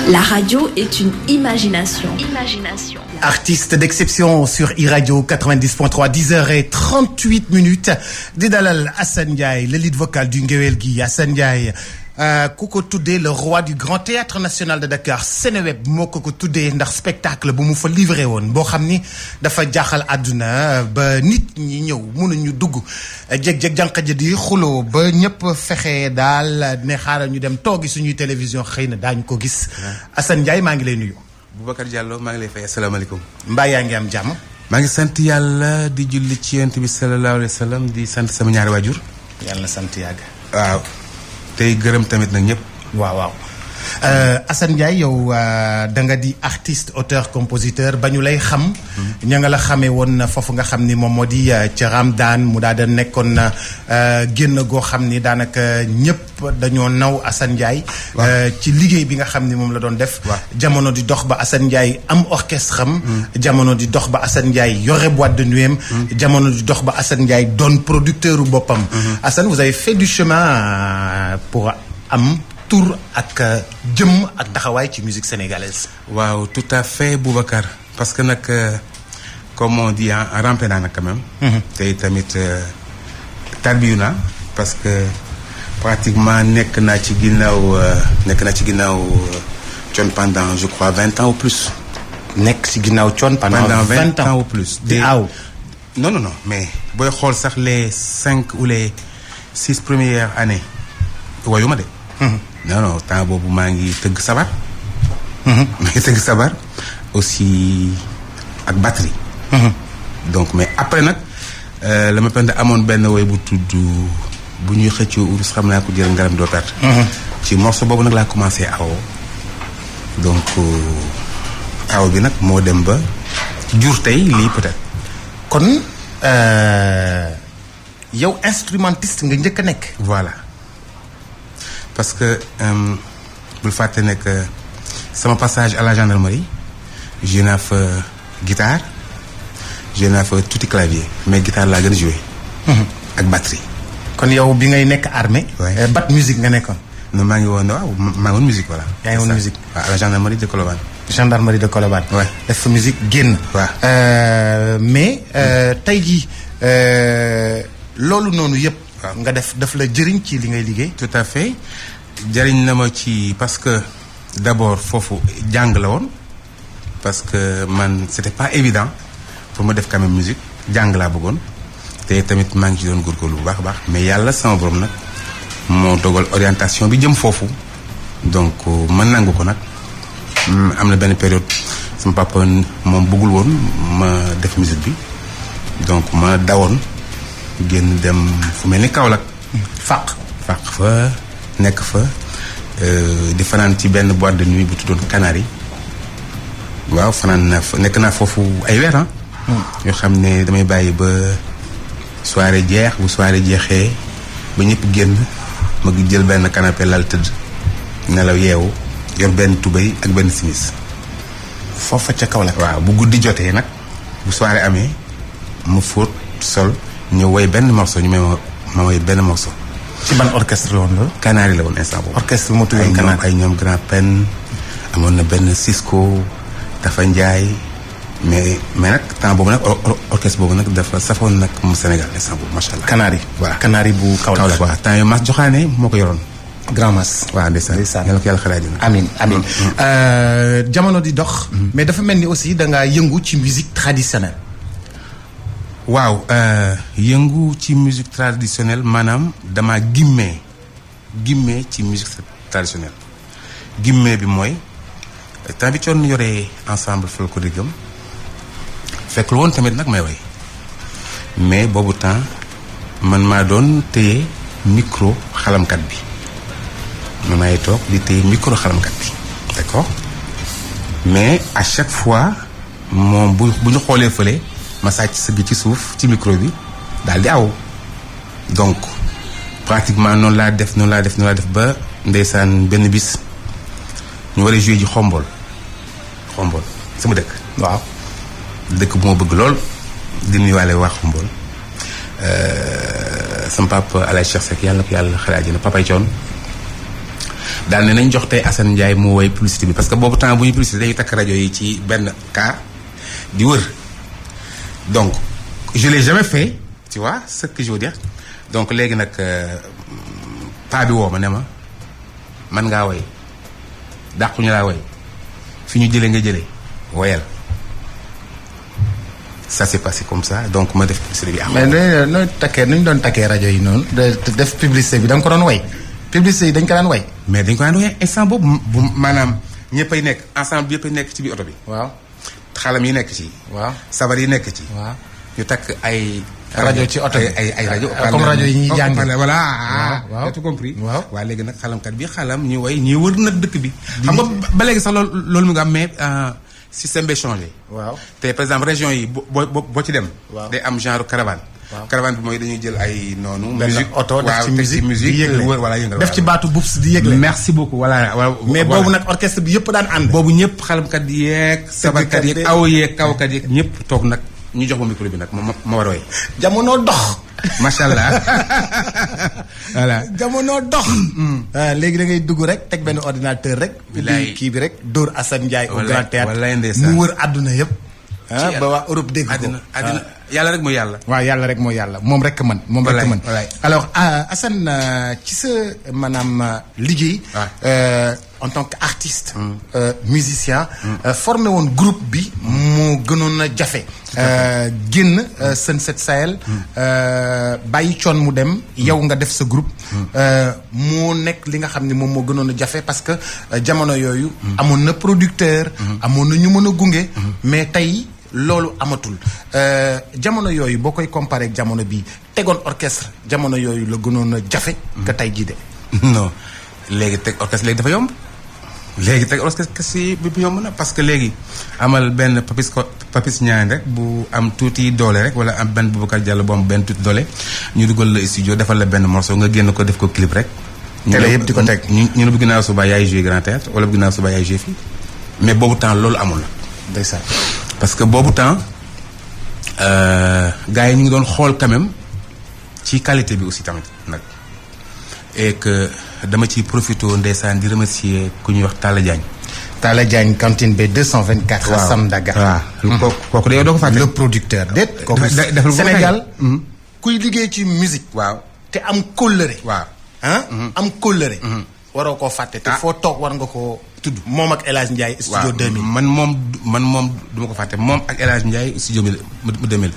La radio est une imagination. Artiste d'exception sur iRadio 90.3, 10h38 di dalal Assane Ndiaye, le lead vocal du Ngéwél gi. Assane Ndiaye ku ko tuddee le roi du Grand Théâtre National de Dakar, Seneweb moo ko tuddee ndax spectacle bu mu fa livré woon boo xam ni dafa jaaxal àdduna ba nit ñi ñëw mënuñu dugg jeg-jeg jànq ja di xuloo ba ñëpp fexe daal ne xaaral ñu dem toogi suñuy télévision xëy na daañu ko gis. Assane Ndiaye maa ngi lay nuyu. Boubacar Diallo maa ngi lay fay asalaamaaleykum. mbaa yaa ngi am jàmm. maa ngi sant yàlla di julli ci yonent bi sallallahu alayhi wa sallam di sant sama ñaari waajur. yàlla na sant yàgg. waaw tey gërëm tamit nag ñëpp. waaw. Assane Ndiaye yow da nga di artiste auteur compositeur ba ñu lay xam. ña nga la xamee woon foofu nga xam ni moom moo di ca Ramadaan mu daal di nekkoon génn goo xam ni daanaka ñëpp dañoo naw Assane Ndiaye. ci liggéey bi nga xam ni moom la doon def. jamono di dox ba Assane Ndiaye am orchestre am. jamono di dox ba Assane Ndiaye yore boîte de nuit am. jamono di dox ba Assane Ndiaye doon producteur u boppam. Assane, vous avez fait du chemin pour am tour ak jëm ak taxawaay ci musique sénégalaise. waaw tout à fait Boubacar parce que nag comme on dit rampé naa nag quand même. tey tamit tarbiyu naa parce que pratiquement nekk naa ci ginnaaw Thione pendant je crois 20 ans ou plus. nekk ci ginnaaw Thione pendant 20 ans ou plus. di aw. non mais booy xool sax les 5 ou les 6 premières années woyu ma de. non temps boobu maa ngi tëgg sabar. Aussi ak batterie. Donc mais après nag la ma pend amoon benn woy bu tudd bu ñuy xëccoo urus xam naa ko jël ngaram doo perte. ci morceau boobu nag laa commencé awo donc awo bi nag moo dem ba jur tey lii peut-être. kon yow instrumentiste nga njëkk a nekk. voilà. parce que bul fàtte ne que sama passage à la gendarmerie joué naa fa guitare joué naa fa tuuti clavier mais guitare laa gën a joué. ak batterie. kon yow bi ngay nekk armée. bat musique nga nekkoon. non maa ngi woon waaw maa ngi woon musique voilà. yaa ngi woon musique waaw à la gendarmerie de Colobane. gendarmerie de Colobane. waay def fa musique génn. waaw mais tey jii loolu noonu yëpp. nga daf la jëriñ ci li ngay liggéey. tout à fait jëriñ na ma ci parce que d'abord foofu jàng la woon parce que man c'était pas évident pour ma def quand même musique jàng laa bëggoon te tamit maa ngi ci doon góorgóorlu bu baax a baax mais yàlla sama borom nag moo dogal orientation bi jëm foofu donc ma nangu ko nag am na benn période sama papa moom bëggul woon ma def musique bi donc ma dawoon génn dem fu mel ni Kaolack. fàq fa nekk fa di fanaan ci benn boîte de nuit bu tuddoon Canary. waaw fanaan naa fa nekk naa foofu ay weer yoo xam ne damay bàyyi ba soirée jeex bu soirée jeexee ba ñëpp génn ma jël benn canapé lal tëdd nelaw yeewu yor benn tubéy ak benn simis. foofa ca Kaolack. waaw bu guddi jotee nag bu soirée amee ma fóot sol. ñu woy benn morceau ñu may ma woy benn morceau. ci ban orchestre la woon loolu. Canary la woon instant boobu. orchestre moo tudd Canary ay ñoom Grand Pen amoon na benn Cisco Tafa Ndiaye mais nag temps boobu nag orchestre boobu nag dafa safoon nag mu Sénégal instant boobu macha allah. Canary. voilà Canary bu Kaolack. waaw temps yii Mas Joxaane moo ko yoroon. Grand Mas. waaw ndeysaan yàlla ko yàlla xalaat dina. amiin jamono di dox. mais dafa mel ni aussi da ngaa yëngu ci musique traditionnelle. waaw yëngu ci musique traditionnelle maanaam dama gimmee ci musique traditionnelle gimmee bi mooy temps bi Thione yoree ensemble folklorique am fekk lu woon tamit nag may way mais boobu temps man maa doon téye micro xalamkat bi man maay toog di téye micro xalamkat bi d'accord mais à chaque fois moom bu ñu xoolee fële ma sàcc sëgg ci suuf ci micro bi daal di aw donc pratiquement noonu laa def ba ndeysaan benn bis ñu war a jouer ji xombol sama dëkk. waaw dëkk bu ma bëgg lool di nuyuwaale waa xombol sama papa Alaye Cheikh Seck yàlla ko yàlla xale àjjana papay Thione daal ne nañ jox tey Assane Ndiaye mu woy publicité bi parce que boobu temps bu ñu publicité dañuy takk rajo yi ci benn car di wër donc je l'ai jamais fait tu vois ce que je veux dire donc léegi nag paa bi woo ma ne ma man ngaa woy dàquñu laa woy fi ñu jëlee nga jëlee woyal ça s'est passé comme ça donc ma def publicité bi. mais nooy takkee nu ñu doon takkee rajo yi noonu def publicité bi da nga ko doon woy publicité yi dañ ko daan woy. mais dañ ko daan woy instant boobu bu maanaam ñëppay nekk ensemble yëppay nekk ci biir oto bi. waaw xalam yi nekk ci. waaw sabar yi nekk ci. waaw ñu takk ay. rajo ci oto bi ay rajo. comme rajo yi ñuy jàng voilà. waaw tu compris. waaw waaw léegi nag xalamkat bi xalam ñu woy ñuy wër nag dëkk bi. xam nga ba léegi sax loolu mu nga am mais système bi changé. waaw te par exemple région yi boo ci dem. waaw day am genre caravane. waaw caravane bi mooy dañuy jël ay noonu. musique oto def ci musique di yëgle voilà yëngal def ci baatu bubs di yëgle. merci beaucoup voilà. mais boobu nag orchestre bi yëpp daan ànd. boobu ñëpp xalamkat yeeg. sabarkat yeeg aw yeeg kawkat yeeg ñëpp toog nag ñu jox ma micro bi nag ma war a woy. jamono dox. macha allah voilà. jamono dox. léegi da ngay dugg rek teg benn ordinateur rek. bilaay kii bi rek Dóor Assane Ndiaye au Grand Théâtre wallaay ndeysaan mu wër àdduna yëpp. ba waa Europe dégg ko. àddina yàlla rek mooy yàlla. waaw yàlla rek mooy yàlla moom rek mën. moom rek mën alors Assane ci sa maanaam liggéey. en tant qu'artiste. musicien. formé woon groupe bi. moo gënoon a jafe. génn Sunset Sahel. bàyyi coon mu dem. yow nga def sa groupe. moo nekk li nga xam ne moom moo gënoon a jafe parce que jamono yooyu. amoon na producteur. amoon na ñu mën a gunge. mais tey. loolu amatul jamono yooyu boo koy comparé ak jamono bii tegoon orchestre jamono yooyu la gënoon a jafe. que tey jii de. non léegi teg orchestre léegi dafa yomb léegi teg orchestre bi yomb na parce que léegi amal benn papis ñaan rek bu am tuuti doole rek wala am benn Boubacar Diallo bu am benn tuuti doole ñu dugal la studio defal la benn morceau nga génn ko def ko clip rek. télé yëpp di ko teg ñu ne bu ginnaaw suba yaay joué Grand Théâtre wala bu ginnaaw suba yaay joué fii mais boobu temps loolu amul la. ndeysaan. parce que boobu temps gars yi ñu ngi doon xool quand même ci qualité bi aussi tamit nag et que dama ciy profité ndeysaan di remercier ku ñuy wax Talla Diagne. Talla Diagne cantine B 224. waaw Sam Daga. waaw kooku de yow doo ko fàtte. le producteur déet. kooku Sénégal kuy liggéey ci musique. waaw te am kóllëre. waaw am kóllëre. waroo koo fàtte te foo toog war nga koo tudd. moom ak El Hadj Ndiaye studio 2000. man moom du ma ko fàtte moom ak El Hadj Ndiaye studio 2000.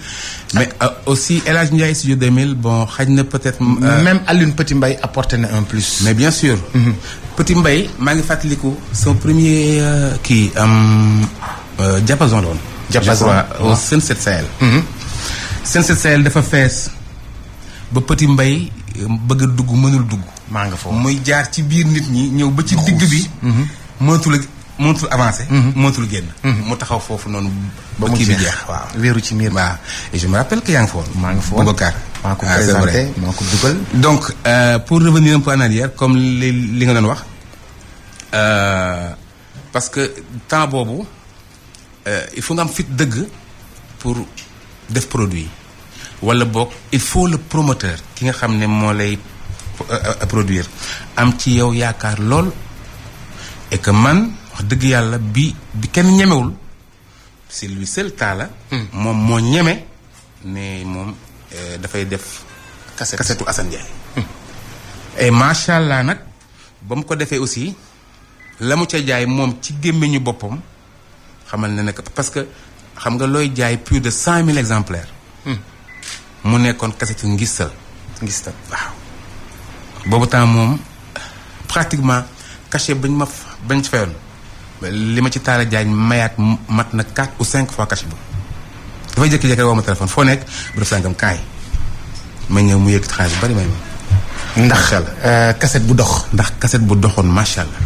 mais aussi El Hadj Ndiaye studio 2000 bon xaj na peut-être. même Alioune Petit Mbaye apporté na un plus. mais bien sûr. Petit Mbaye maa ngi fàttaliku son premier kii diapason la woon. diapason je crois au Sunset Sahel. Sunset Sahel dafa fees ba Petit Mbaye bëgg a dugg mënul dugg. maa nga foofu muy jaar ci biir nit ñi ñëw ba ci digg bi. mënatul avancer. mënatul génn. mu taxaw foofu noonu. ba mu jeex waaw wéeru ci miir. waaw et je me rappelle que yaa ngi foon. maa ngi foon Boubacar. maa ko présenté maa ko dugal. donc pour revenir un peu en arrière comme li nga doon wax parce que temps boobu il faut nga am fit dëgg pour def produit wala boog il faut le promoteur ki nga xam ne moo lay produire am ci yow yaakaar lool et que man wax dëgg yàlla bi kenn ñemewul c'est lui seul Talla. moom moo ñeme ne moom dafay def. kasetu Assane Ndiaye. et macha allah nag ba mu ko defee aussi la mu ca jaay moom ci gémmiñu boppam xamal ne nag parce que xam nga looy jaay plus de 100 000 exemplaires. mu nekkoon kasetu ngistal. ngistal waaw. boobu temps moom pratiquement cachet bañ ci fayoon li ma ci Talla Diagne mayaat mat na 4 ou 5 fois cachet ba dafay jékki-jékki woo ma téléphone foo nekk bu def sàngam kaay ma ñëw mu yëkkati xaalis bu bari may ma. ndax cassette bu dox. ndax cassette bu doxoon macha allah.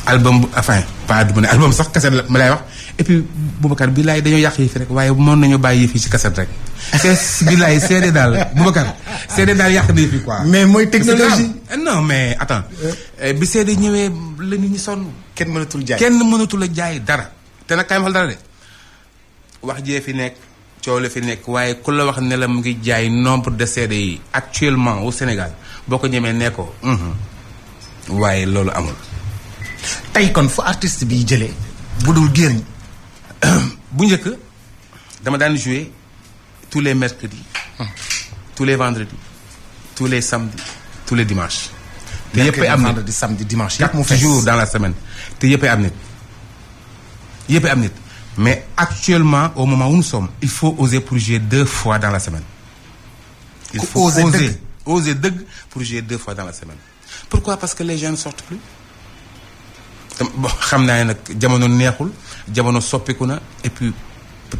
album bu enfin pas du ma ne album sax cassette la ma lay wax et puis Boubacar billaay dañoo yàq yi fi rek waaye mën nañu bàyyi yëf yi ci cassette rek. c'est billaay CD daal Boubacar CD daal yàq na yëf yi quoi. mais mooy technologie. non mais attends bi CD ñëwee la nit ñi sonn. kenn mënatul jaay kenn mënatul a jaay dara. te nag kaay ma xal dara de wax jee fi nekk coow la fi nekk waaye ku la wax ne la mu ngi jaay nombre de CD yi actuellement au Sénégal boo ko ñemee nee ko waaye loolu amul. tey kon fu artiste bi jëlee bu dul génn. bu njëkk dama daan jouer tous les mercredis. tous les vendredis. tous les samedis tous les dimanches. te yëpp am nit vendredi samedi dimanche yëpp mu fees 4 jours dans la semaine te yëpp am nit. yëpp am nit mais actuellement au moment où nous sommes il faut oser pour jouer 2 fois dans la semaine. il faut oser dëgg pour jouer 2 fois dans la semaine. pourquoi parce que les gens ne sortent plus. bon xam naa ne nag jamono neexul jamono soppiku na et puis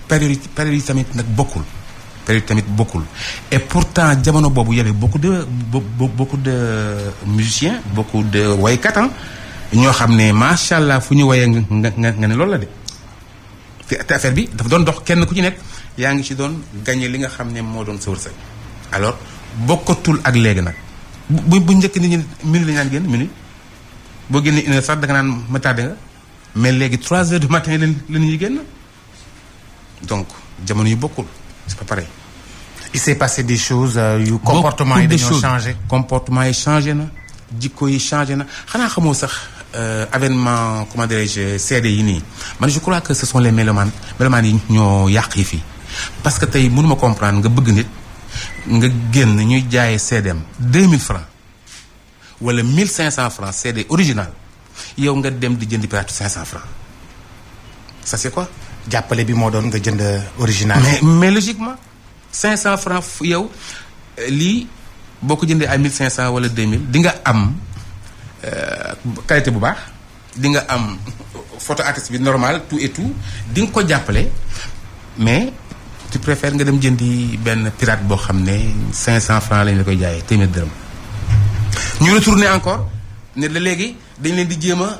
période yi tamit nag bokkul. période tamit bokkul et pourtant jamono boobu y avait beaucoup de musiciens beaucoup de waykat ñoo xam ne macha allah fu ñu wayee nga ne loolu la de. te affaire bi dafa doon dox kenn ku ci nekk yaa ngi ci doon gagné li nga xam ne moo doon sa wërsëg. alors bokkatul ak léegi nag bu njëkk nit ñi minute la ñu naan génn minute boo génnee 1 heure sax da nga naan ma tardé nga mais léegi 3 heures du matin la ñuy génn donc jamono yu bokkul c'est pas pareil. il s'est passé des choses yu comportement yi dañoo changé. comportement yi changé na jikko yi changé na xanaa xamoo sax avènement comment dirais-je CD yi nii man je crois que ce sont les mélomanes yi ñoo yàq yi fii parce que tey mënuma comprendre nga bëgg nit nga génn ñuy jaayee CDM 2000 francs wala 1500 francs CD original yow nga dem di jëndi pirate 500 francs ça c'est quoi. jàppale bi moo doon nga jënd original. mais logiquement 500 francs yow lii boo ko jëndee ay 1500 wala 2000 di nga am qualité bu baax di nga am photo artiste bi normal tout et tout di nga ko jàppale mais tu préfères nga dem jëndi benn pirate boo xam ne 500 francs lañ la koy jaayee téeméer dërëm. ñu retourner encore ne la léegi dañ leen di jéem a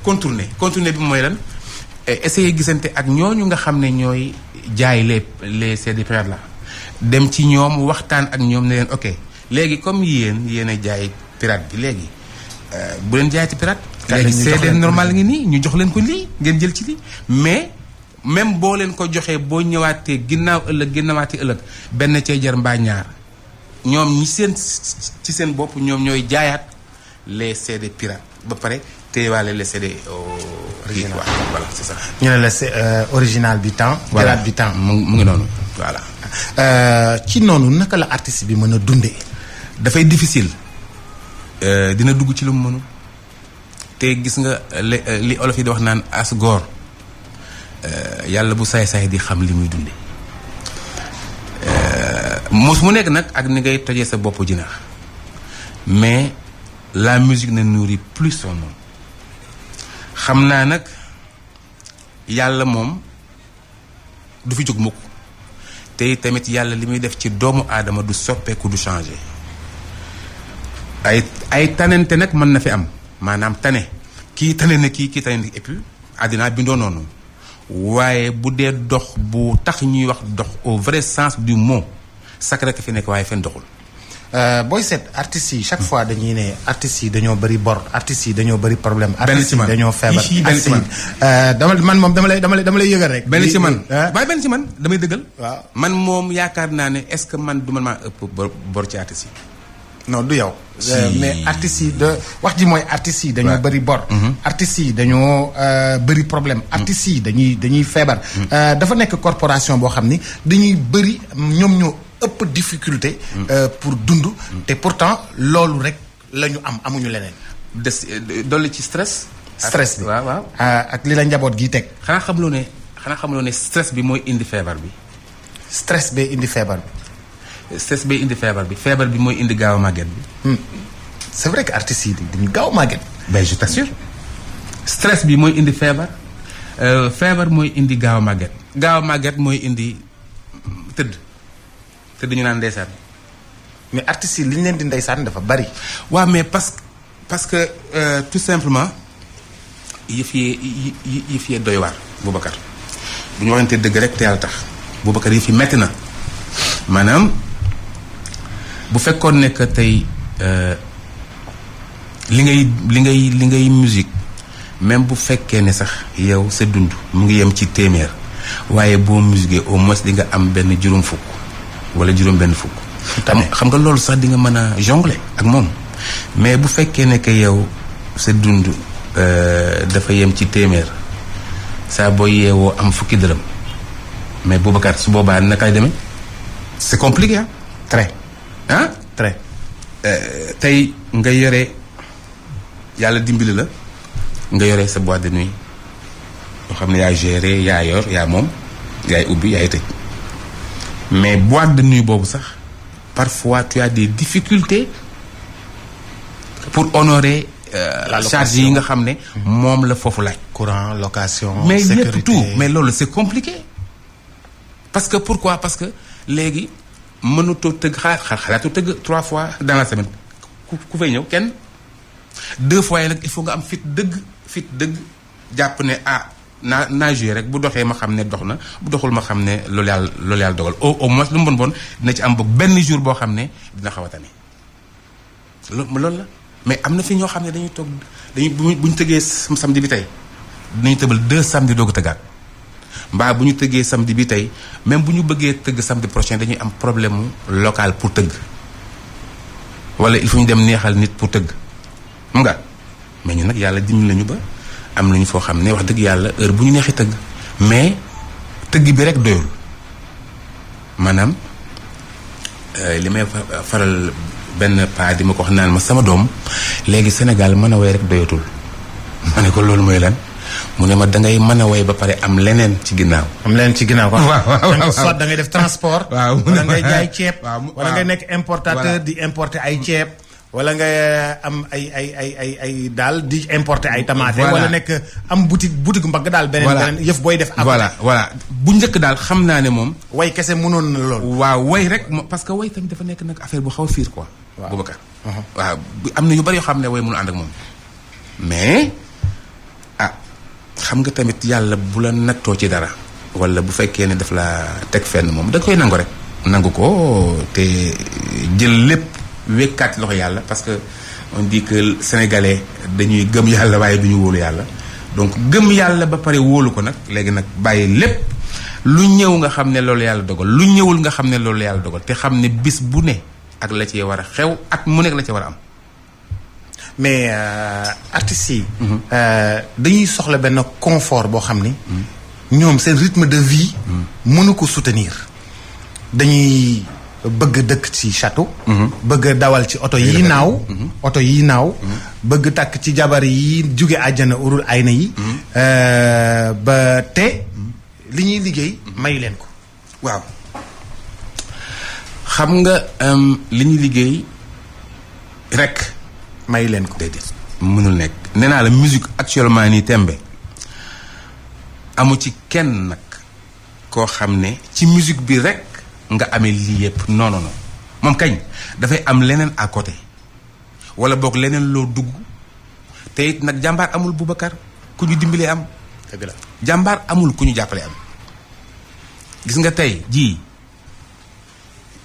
contourner bi mooy lan. essayer gisante ak ñooñu nga xam ne ñooy jaay les CD pirate la dem ci ñoom waxtaan ak ñoom ne leen ok léegi comme yéen a jaay pirate bi léegi bu leen jaay ci pirate. léegi CD normal ngi nii ñu jox leen ko lii ngeen jël ci lii mais même boo leen ko joxee boo ñëwaatee ginnaawaatee ëllëg benn cee jar mbaa ñaar ñoom ñi ci seen bopp ñoom ñooy jaayaat les CD pirate ba pare téyewaale les CD original voilà c'est ça. ñu ne la c'est original bi temps. pirate bi temps mu ngi noonu voilà. ci noonu naka la artiste bi mën a dundee. dafay difficile dina dugg ci lu mu mënul te gis nga li olof yi di wax naan as góor yàlla bu saay-saay di xam li muy dundee mos mu nekk nag ak ni ngay tojee sa bopp jinax mais la musique ne nourrit plus son homme. xam naa nag yàlla moom du fi jóg mukk te tamit yàlla li muy def ci doomu aadama du soppeeku du changer ay tanente nag mën na fi am maanaam tane kii tane na kii tane na et puis àddina bindoo noonu waaye bu dee dox bu tax ñuy wax dox au vrai sens du mot sacré fi nekk waaye fen doxul. booy seet artistes yi chaque fois dañuy ne artistes yi dañoo bëri bor artistes yi dañoo bëri problème. artistes yi dañoo feebar artistes yi man moom dama lay yëgal rek. benn ci man waaye benn ci man damay dëggal. waaw man moom yaakaar naa ne est-ce que man du man maa ëpp bor ci artistes yi. non du yow. mais artistes yi wax ji mooy artistes yi dañoo bëri bor. artistes yi dañoo bëri problème. artistes yi dañuy feebar. dafa nekk corporation boo xam ni dañuy bëri ñoom ñoo ëpp difficulté. pour dund. te pourtant loolu rek la ñu amuñu leneen. dolli ci stress. stress bi waaw. ak li la njaboot gi teg. xanaa xamuloo ne stress bi mooy indi feebar bi. stress bee indi feebar bi. stress bay indi feebar bi mooy indi gaaw a màgget bi. c'est vrai que artistes yi dañu gaaw a màgget. ben je t'assure stress bi mooy indi feebar feebar mooy indi gaaw a màgget mooy indi tëdd ñu naan ndeysaan. mais artistes yi li ñu leen di ndeysaan dafa bari. waaw mais parce que tout simplement yëf yi doy waar Boubacar bu ñu waxante dëgg rek te yàlla tax Boubacar yëf yi metti na maanaam. bu fekkoon ne que tey li ngay musique même bu fekkee ne sax yow sa dund mu ngi yem ci téeméer waaye boo musiquee au moins di nga am benn juróom fukk wala juróom benn fukk. xam nga loolu sax di nga mën a jongler ak moom mais bu fekkee ne que yow sa dund dafa yem ci téeméer saa boo yeewoo am fukki dërëm mais Boubacar su boobaa naka lay demee c'est compliqué ah. très ah très. tey nga yore yàlla dimbali la nga yore sa boîte de nuit yoo xam ne yaa géré yaa yor yaa moom yaay ubbi yaay tëj mais boîte de nuit boobu sax parfois tu as des difficultés pour honorer charge yi nga xam ne moom la foofu laaj. courant location. mais sécurité yëpp tout mais loolu c'est compliqué parce que pourquoi parce que léegi mënutoo tëgg xalaatu tëgg 3 fois dans la semaine ku fay ñëw kenn 2 fois yi nag il faut nga am fit dëgg jàpp ne naa joué rek bu doxee ma xam ne dox na bu doxul ma xam ne loolu yàlla dogal au moins lu mu bon dina ci am boog benn jour boo xam ne dina xaw a tane loolu la mais am na fi ñoo xam ne dañuy toog bu ñu tëggee samedi bi tey dinañu tëbal 2 samedi doog a tëggaat mbaa bu ñu tëggee samedi bi tey même bu ñu bëggee tëgg samedi prochain dañuy am problème mu local pour tëgg wala il faut ñu dem neexal nit pour tëgg xam nga mais ñu nag yàlla dimbali nañu ba am nañu foo xam ne wax dëgg yàlla heure bu ñu neexee tëgg mais tëgg bi rek doyul maanaam li may faral benn paa di ma ko wax naan ma sama doom léegi Sénégal mën a woy rek doyatul ma ne ko loolu mooy lan mu ne ma dangay mën a woy ba pare am leneen ci ginnaaw. am leneen ci ginnaaw quoi. waaw soit da ngay def transport. waaw wala ngay jaay ceeb. waaw wala ngay nekk importateur di importer ay ceeb. wala nga am ay daal di importer ay tamaate. wala nekk am boutique mbagg daal. beneen yëf booy def. voilà bu njëkk daal xam naa ne moom. way kese mënoon na lool. waaw way rek parce que way tamit dafa nekk nag affaire bu xaw a fiir quoi. waaw Boubacar. waaw am na yu bari yoo xam ne way mënu ànd ak moom. mais xam nga tamit yàlla bu la nattoo ci dara. wala bu fekkee ne daf la teg fenn moom da koy nangu rek. nangu ko te jël lépp. wekkaat loxo yàlla parce que on dit que sénégalais dañuy gëm yàlla waaye duñu wóolu yàlla donc gëm yàlla ba pare wóolu ko nag léegi nag bàyyi lépp lu ñëw nga xam ne loolu yàlla dogal lu ñëwul nga xam ne loolu yàlla dogal te xam ne bis bu ne ak la cee war a xew at mu nekk la ci war a am. mais artistes yi. dañuy soxla benn confort boo xam ni. ñoom seen rythme de vie. mënu ko soutenir dañuy. bëgg dëkk ci château. bëgg dawal ci oto yi naaw. oto yi naaw. bëgg takk ci jabar yi jóge àjjana urul ayna yi. ba te li ñuy liggéey may leen ko. waaw xam nga li ñuy liggéey rek. may leen ko déedéet mënul nekk nee naa la musique actuellement nii tembe amu ci kenn nag koo xam ne ci musique bi rek. nga amee lii yëpp non moom kañ dafay am leneen à côté wala boog leneen loo dugg te it nag jàmbaar amul Boubacar ku ñu dimbalee am. dëgg la jàmbaar amul ku ñu jàppale am. gis nga tey jii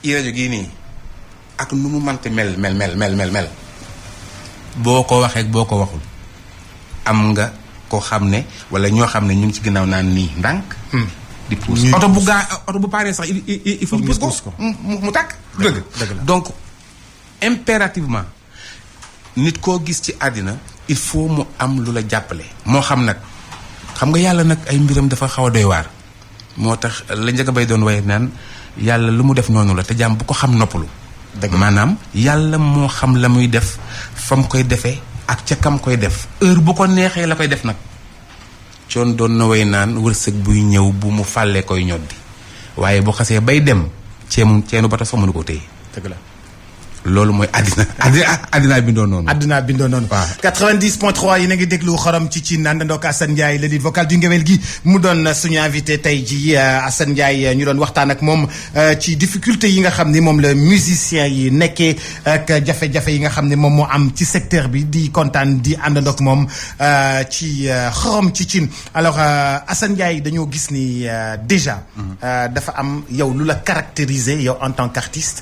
i rajo gii nii ak nu mu mante mel boo ko waxee boo ko waxul am nga koo xam ne wala ñoo xam ne ñu ngi ci ginnaaw naan nii ndànk. di pousse oto bu paaree sax il faut ñu pousse ko mu tàkk. dëgg donc impérativement nit koo gis ci àddina il faut mu am lu la jàppale. moo xam nag xam nga yàlla nag ay mbiram dafa xaw a doy waar. moo tax la njëkk bay doon waye naan yàlla lu mu def noonu la te jàmm bu ko xam noppalu. dëgg maanaam yàlla moo xam la muy def fa mu koy defee ak ca kam koy def heure bu ko neexee la koy def nag. coon doon na way naan wërsëg buy ñëw bu mu fàllee koy ñoddi waaye bu xasee bay dem ceenu bata sax mënu ko téye. dëgg la loolu mooy àddina bindoo noonu. àddina bindoo noonu. waaw 90.3 yi na ngi déglu xorom ci ci àndandoo ak Assane Ndiaye le lead vocal du ngewel gi mu doon suñu invité tey ji Assane Ndiaye ñu doon waxtaan ak moom ci difficulté yi nga xam ni moom la musicien yi nekkee ak jafe-jafe yi nga xam ne moom moo am ci secteur bi di kontaan di àndandoo ak moom ci xorom ci cin alors Assane Ndiaye dañoo gis ni déjà. dafa am yow lu la caractériser yow en tant qu'artiste.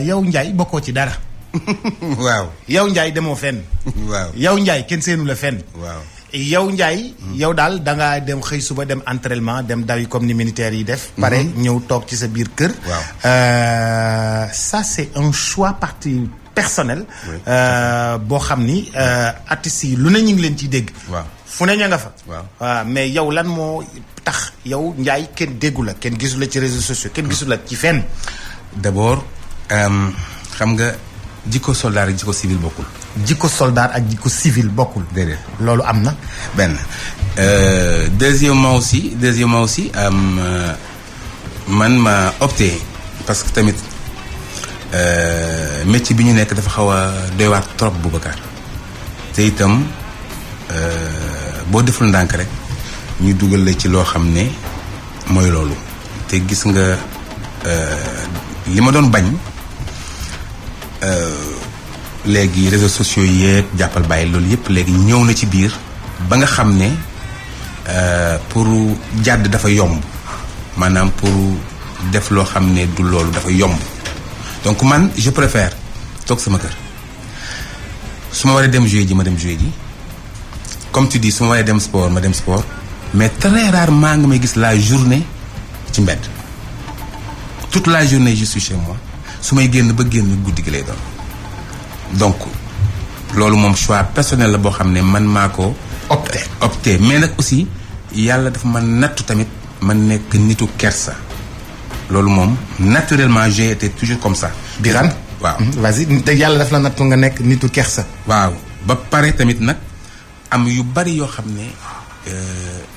yow Ndiaye bokkoo ci dara. waaw. yow Ndiaye demoo fenn. waaw yow Ndiaye kenn seenu la fenn. waaw yow Ndiaye. yow daal da ngaa dem xëy suba dem entraînement dem dawi comme ni militaires yi def. pare ñëw toog ci sa biir kër. waaw ça c'est un choix personnel. boo xam ni artistes yi lu ne ñu ngi leen ciy dégg. waaw fu ne ña nga fa. waaw mais yow lan moo tax yow Ndiaye kenn déggu la kenn gisu la ci réseaux sociaux kenn gisu la ci fenn. d'abord xam nga jikko soldat ak jikko civil bokkul. jikko soldat ak jikko civil bokkul. déedéet loolu am na. benn deuxièmement aussi man ma opté parce que tamit métier bi ñu nekk dafa xaw a doy waar trop Boubacar te itam boo deful ndànk rek ñu dugal la ci loo xam ne mooy loolu te gis nga li ma doon bañ léegi réseaux sociaux yëpp jàppal bàyyi loolu yëpp léegi ñëw na ci biir ba nga xam ne pour jàdd dafa yomb maanaam pour def loo xam ne du loolu dafa yomb donc man je préfère toog sama kër su ma waree dem jouer ji ma dem jouer ji comme tu dis su ma waree dem sport ma dem sport mais très rarement nga may gis la journée ci mbedd toute la journée je suis chez moi su may génn ba génn guddi gi lay doon donc loolu moom choix personnel la boo xam ne man maa ko opté mais nag aussi yàlla dafa ma nattu tamit man nekk nitu kersa loolu moom naturellement j'ai été toujours comme ça. Birane waaw vas-y te yàlla daf la nattu nga nekk nitu kersa. waaw ba pare tamit nag am yu bari yoo xam ne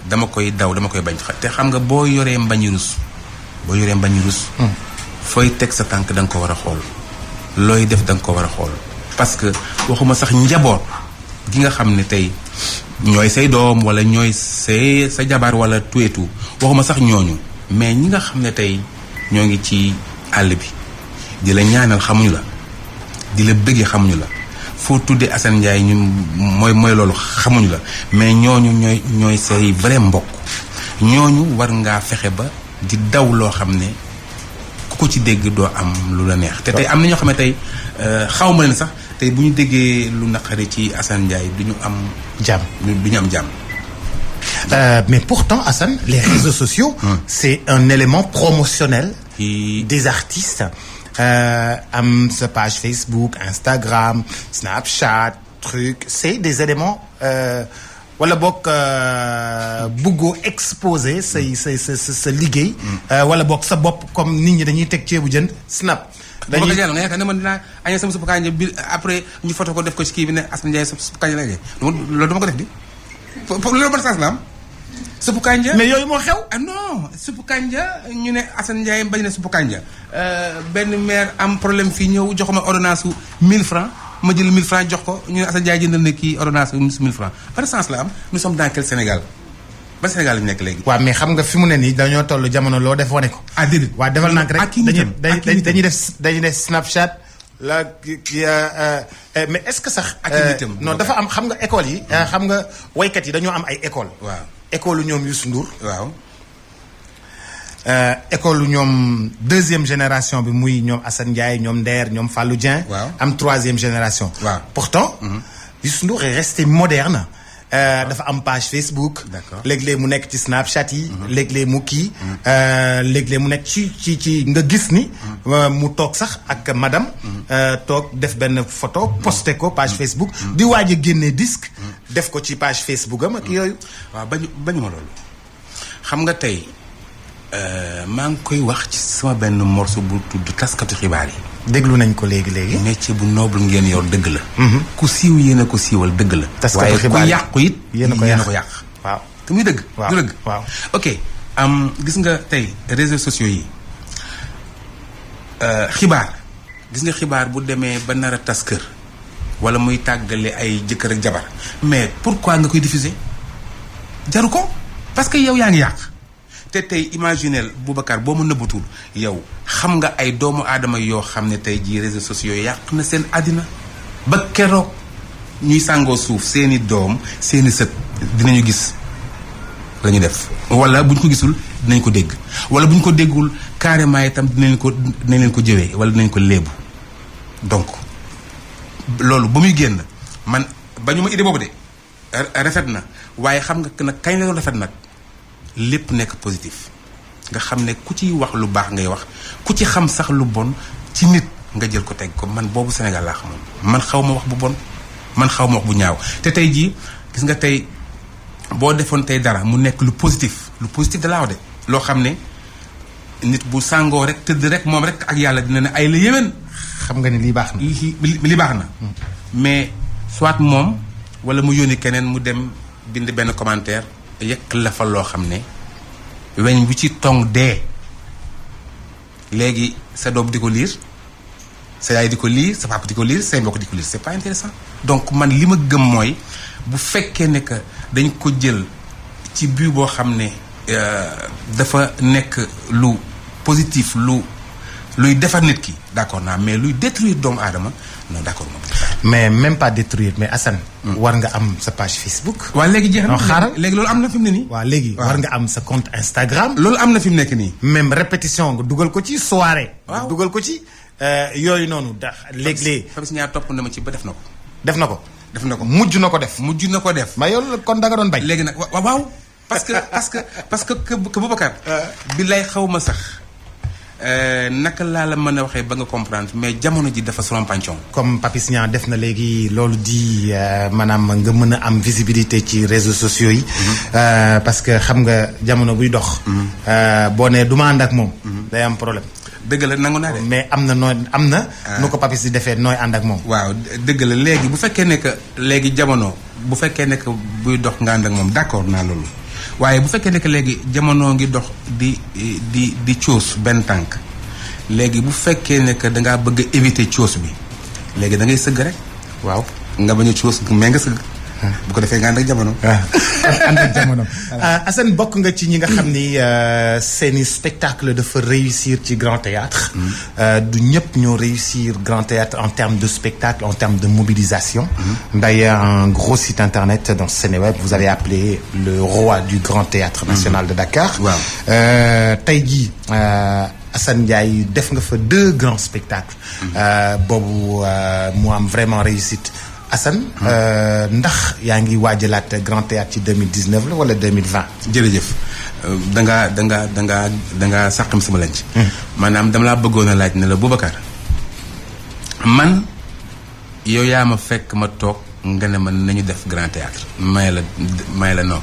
dama koy daw dama koy bañ te xam nga boo yoree mbañi rus fooy teg sa tànk da nga ko war a xool looy def da nga ko war a xool parce que waxuma sax njaboot gi nga xam ne tey ñooy say doom wala ñooy say sa jabar wala tout et tout waxuma sax ñooñu mais ñi nga xam ne tey ñoo ngi ci àll bi di la ñaanal xamuñu la di la bëggee xamuñu la foo tuddee Assane Ndiaye ñun mooy loolu xamuñu la mais ñooñu ñooy say vrai mbokk ñooñu war ngaa fexe ba di daw loo xam ne ku ko ci dégg doo am lu la neex te tey am na ñoo xam ne tey xaw ma leen sax tey bu ñu déggee lu naqari ci Assane Ndiaye du ñu am jàmm du ñu am jàmm. Mais pourtant Assane les réseaux sociaux c'est un élément promotionnel des artistes am sa page Facebook Instagram Snapchat truc c'est des éléments wala boog bëggoo exposer sa liggéey wala boog sa bopp comme nit ñi dañuy teg ceebu jën snap dañuy nga yaakaar ne man dinaa añee sama suppu kànja bi après ñu photo ko def ko ci kii bi ne Assane Ndiaye suppu kànja la loolu dama ko def di loolu ban sens la am suppu kànja mais yooyu moo xew non suppu kànja ñu ne Assane Ndiaye bañ na suppu kànja benn maire am problème fii ñëw jox ma ordonnance su 1000 francs ma jël 1000 francs jox ko ñu ne Assane Ndiaye jëndal ne kii ordonnance su 1000 francs ban sens la am nous sommes dans quel Sénégal ban Sénégal lañu nekk léegi. waaw mais xam nga fi mu ne nii dañoo toll jamono loo def wane ko. ah déedéet waaw defal naa rek dañuy def Snapchat la mais est-ce que sax. non dafa am xam nga école yi. xam nga waykat yi dañoo am ay école. waaw école lu ñoom Youssou Ndour. waaw. école lu ñoom deuxième génération bi muy ñoom Assane Ndiaye ñoom Nder ñoom Fallou Dieng. waaw am troisième génération. waaw pourtant. Youssou Ndour est resté moderne. dafa am page Facebook. d'accord léeg-léeg mu nekk ci Snapchat yi. léeg-léeg mu kii. léeg-léeg mu nekk ci nga gis ni. mu toog sax ak madame. toog def benn photo posté ko page Facebook. di waaj a génnee disque. def ko ci page Facebook am ak yooyu. waaw bañu ma loolu xam nga tey maa ngi koy wax ci sama benn morceau bu tudd taskatu xibaar yi. déglu nañ ko léegi. métier bu noble ngeen yor dëgg la. ku siiw yéen a ko siiwal dëgg la. taskatu xibaar waaye ku yàqu it. yéen a ko yàq waaw te muy dëgg. waaw du dëgg. waaw ok gis nga tey réseaux sociaux yi xibaar gis nga xibaar bu demee ba nar a tas kër wala muy tàggale ay jëkkër ak jabar mais pourquoi nga koy diffuser jaru ko parce que yow yaa ngi yàq. te tey imaginel Boubacar boo ma nëbbatul yow xam nga ay doomu aadama yoo xam ne tey jii réseaux sociaux yàq na seen àddina ba keroog ñuy sàngoo suuf seeni doom seeni sët dinañu gis la ñu def wala bu ñu ko gisul dinañ ko dégg wala bu ñu ko déggul carrément itam dinañ leen ko jëwee wala dinañ ko léebu donc loolu ba muy génn man ba ñu ma idée boobu de rafet na waaye xam nga nag kañ la doon rafet nag lépp nekk positif nga xam ne ku ciy wax lu baax ngay wax ku ci xam sax lu bon ci nit nga jël ko teg ko man boobu Sénégal laa xamoon man xaw ma wax bu bon man xaw ma wax bu ñaaw te tey jii gis nga tey boo defoon tey dara mu nekk lu positif da laa wax de loo xam ne nit bu sàngoo rek tëdd rek moom rek ak yàlla dina ne ay la yéwén. xam nga ni lii baax na. li baax na. mais soit moom wala mu yónni keneen mu dem bind benn commentaire yekk la fa loo xam ne weñ bu ci tong dee léegi sa doom di ko liir sa yaay di ko liir sa papa di ko liir say mbokk di ko liir c'est pas intéressant donc man li ma gëm mooy bu fekkee ne que dañ ko jël ci but boo xam ne dafa nekk lu positif luy defar nit ki d'accord naa mais luy détruire doomu aadama non d'accord moom. mais même pas détruire mais Assane. war nga am sa page Facebook. waaw léegi jeex na xaaral léegi loolu am na fi mu ne nii. waaw léegi war nga am sa compte Instagram. loolu am na fi mu nekk nii. même répétition nga dugal ko ci soirée. waaw dugal ko ci yooyu noonu ndax léeg-léeg. Papis Niang topp na ma ci ba def na ko. def na ko. def na ko mujj na ko def. mujj na ko def. mais yow kon da nga doon bañ. léegi nag waaw parce que Boubacar. bi lay xaw ma sax. naka laa la mën a waxee ba nga comprendre mais jamono ji dafa solompancon. comme Papis Niang def na léegi loolu di maanaam nga mën a am visibilité ci réseaux sociaux yi. parce que xam nga jamono buy dox. boo nee du ma ànd ak moom. day am problème. dëgg la nangu naa de. mais am na. nu ko Papis di defee nooy ànd ak moom. waaw dëgg la léegi bu fekkee ne que léegi jamono bu fekkee ne que buy dox nga ànd ak moom d'accord naa loolu. waaye bu fekkee ne que léegi jamono ngi dox di coos benn tànk léegi bu fekkee ne que dangaa bëgg a éviter coos bi léegi da ngay sëgg rek. waaw nga bañ a coos mais nga sëgg. bu ko defee nga ànd ak jamono. ànd ak jamono. Assane bokk nga ci ñi nga xam ni seeni spectacle dafa réussir ci Grand Théâtre. du ñëpp ñoo réussir Grand Théâtre en termes de spectacle en termes de mobilisation. D'ailleurs un gros site internet dans Seneweb vous avez appelé le roi du Grand Théâtre national de Dakar. waaw tey jii Assane Ndiaye def nga fa 2 grands spectacles. boobu mu am vraiment réussite. Assane ndax yaa ngi waajalaat Grand Théâtre ci 2019 la wala 2020. jërëjëf da ngaa sàqam sama lanc. maanaam dama laa bëggoon a laaj ne la Boubacar man yow yaa ma fekk ma toog nga ne ma nañu def Grand Théâtre may la non.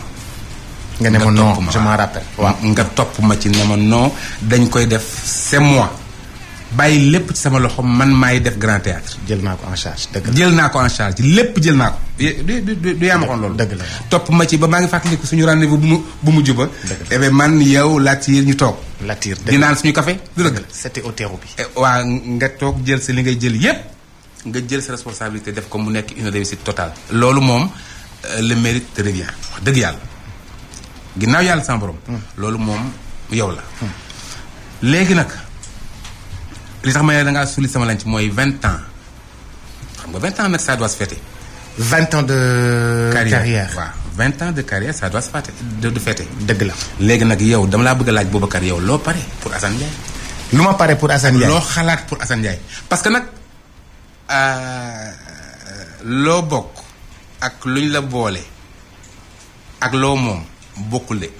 nga ne ma non je m'en rappelle. waaw nga topp ma ci ne ma non dañ koy def c'est moi. bàyyi lépp ci sama loxo man maay def Grand Théâtre. jël naa ko en charge dëgg la. jël naa ko en charge lépp jël naa ko. du yaa ma xoon loolu. dëgg la topp ma ci ba maa ngi fàttaliku suñu rendez-vous bu mu juba. dëgg la man yow Latir ñu toog. Latir di naan suñu café du dëgg la. c'était au terreau bi. waa nga toog jël sa li ngay jël yépp nga jël sa responsabilité def ko mu nekk une réussite totale. loolu moom le mérite te revient wax dëgg yàlla ginnaaw yàlla sama borom. loolu moom yow la. léegi nag. li tax ma ne da ngaa sulli sama lanc mooy 20 ans xam nga 20 ans nag ça doit se fêter. 20 ans de carrière waaw 20 ans de carrière ça doit se fêter de fêter. dëgg la léegi nag yow dama laa bëgg a laaj Boubacar yow loo pare pour Assane Ndiaye. lu ma pare pour Assane Ndiaye loo xalaat pour Assane Ndiaye parce que nag loo bokk ak luñ la boole ak loo moom bokkul de.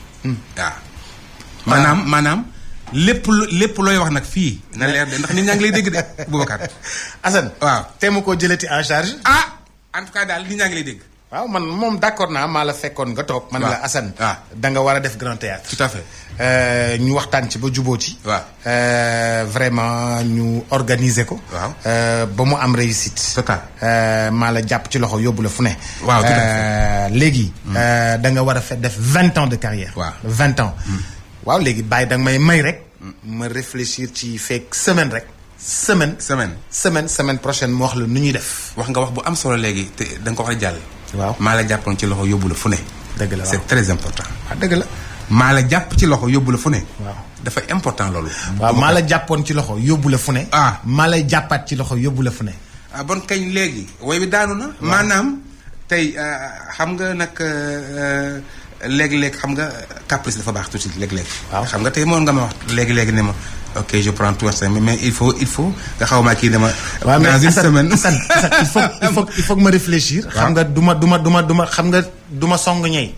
waaw maanaam. lépp looy wax nag fii na leer de ndax nit ñaa ngi lay dégg de Boubacar. Assane. waaw te mu koo jëlati en charge. en tout cas daal nit ñaa ngi lay dégg. waaw man moom d'accord naa maa la fekkoon nga toog. man la Assane. da nga war a def Grand Théâtre. tout à fait. ñu waxtaan ci ba jubóo ci. waaw vraiment ñu organiser ko. waaw ba mu am réussite. total. maa la jàpp ci loxo yóbbu la fu ne. waaw tout à fait. léegi. da nga war a def 20 ans de carrière. waaw 20 ans. waaw léegi bàyyi da nga may rek. ma réfléchir ci fekk semaine rek. semaine prochaine mu wax la nu ñuy def. wax nga wax bu am solo léegi te da nga ko wax jàll. waaw maa la jàppoon ci loxo yóbbu la fu ne. dëgg la c'est très important. waaw dëgg la. maa la jàpp ci loxo yóbbu la fu ne. waaw dafa important loolu. waaw maa la jàppoon ci loxo yóbbu la fu ne. maa lay jàppaat ci loxo yóbbu la fu ne. bon kañ léegi woy bi daanu na. maanaam tey xam nga nag. léegi-léegi xam nga caprice dafa baax tuuti léegi-léegi. waaw xam nga tey moom nga ma wax léegi-léegi ne ma ok je prends tout ça mais il faut nga xaw maa kii ne ma. waaw mais dans une semaine. Assane il faut que ma réfléchir. xam nga du ma xam nga du ma song ñey.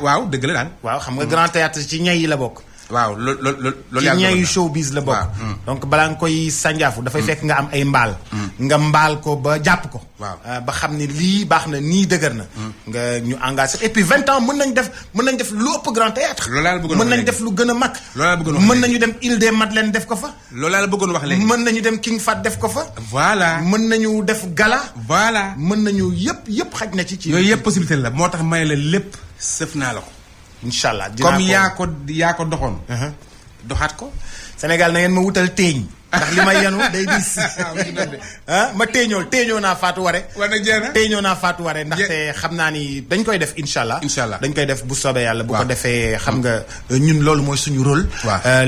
waaw dëgg la daal. waaw xam nga Grand Théâtre ci ñey yi la bokk. waaw loolu ci ñeeyu showbiz la bokk. donc balaa nga koy sànjaafu dafay fekk nga am ay mbaal. nga mbaal ko ba jàpp ko. ba xam ne lii baax na nii dëgër na. nga ñu engagé et puis 20 ans mën nañ def lu ëpp grand théâtre. mën nañ def lu gën a mag. mën nañu dem Île des Madeleines def ko fa. loolu laa la bëggoon wax léegi. mën nañu dem King Fahd def ko fa. voilà mën nañu def gala. voilà mën nañu yëpp xaj na ci. yooyu yëpp possibilité la moo tax may la lépp sëf naa la ko. incha allah comme yaa ko doxoon. doxaat ko. Sénégal na ngeen ma wutal téeñ. ndax li may yanu day diis. ma téeñoo naa Fatou Waré. téeñoo naa Fatou Waré ndaxte xam naa ni dañ koy def incha allah. dañ koy def bu soobee yàlla. bu ko defee xam nga ñun loolu mooy suñu rôle.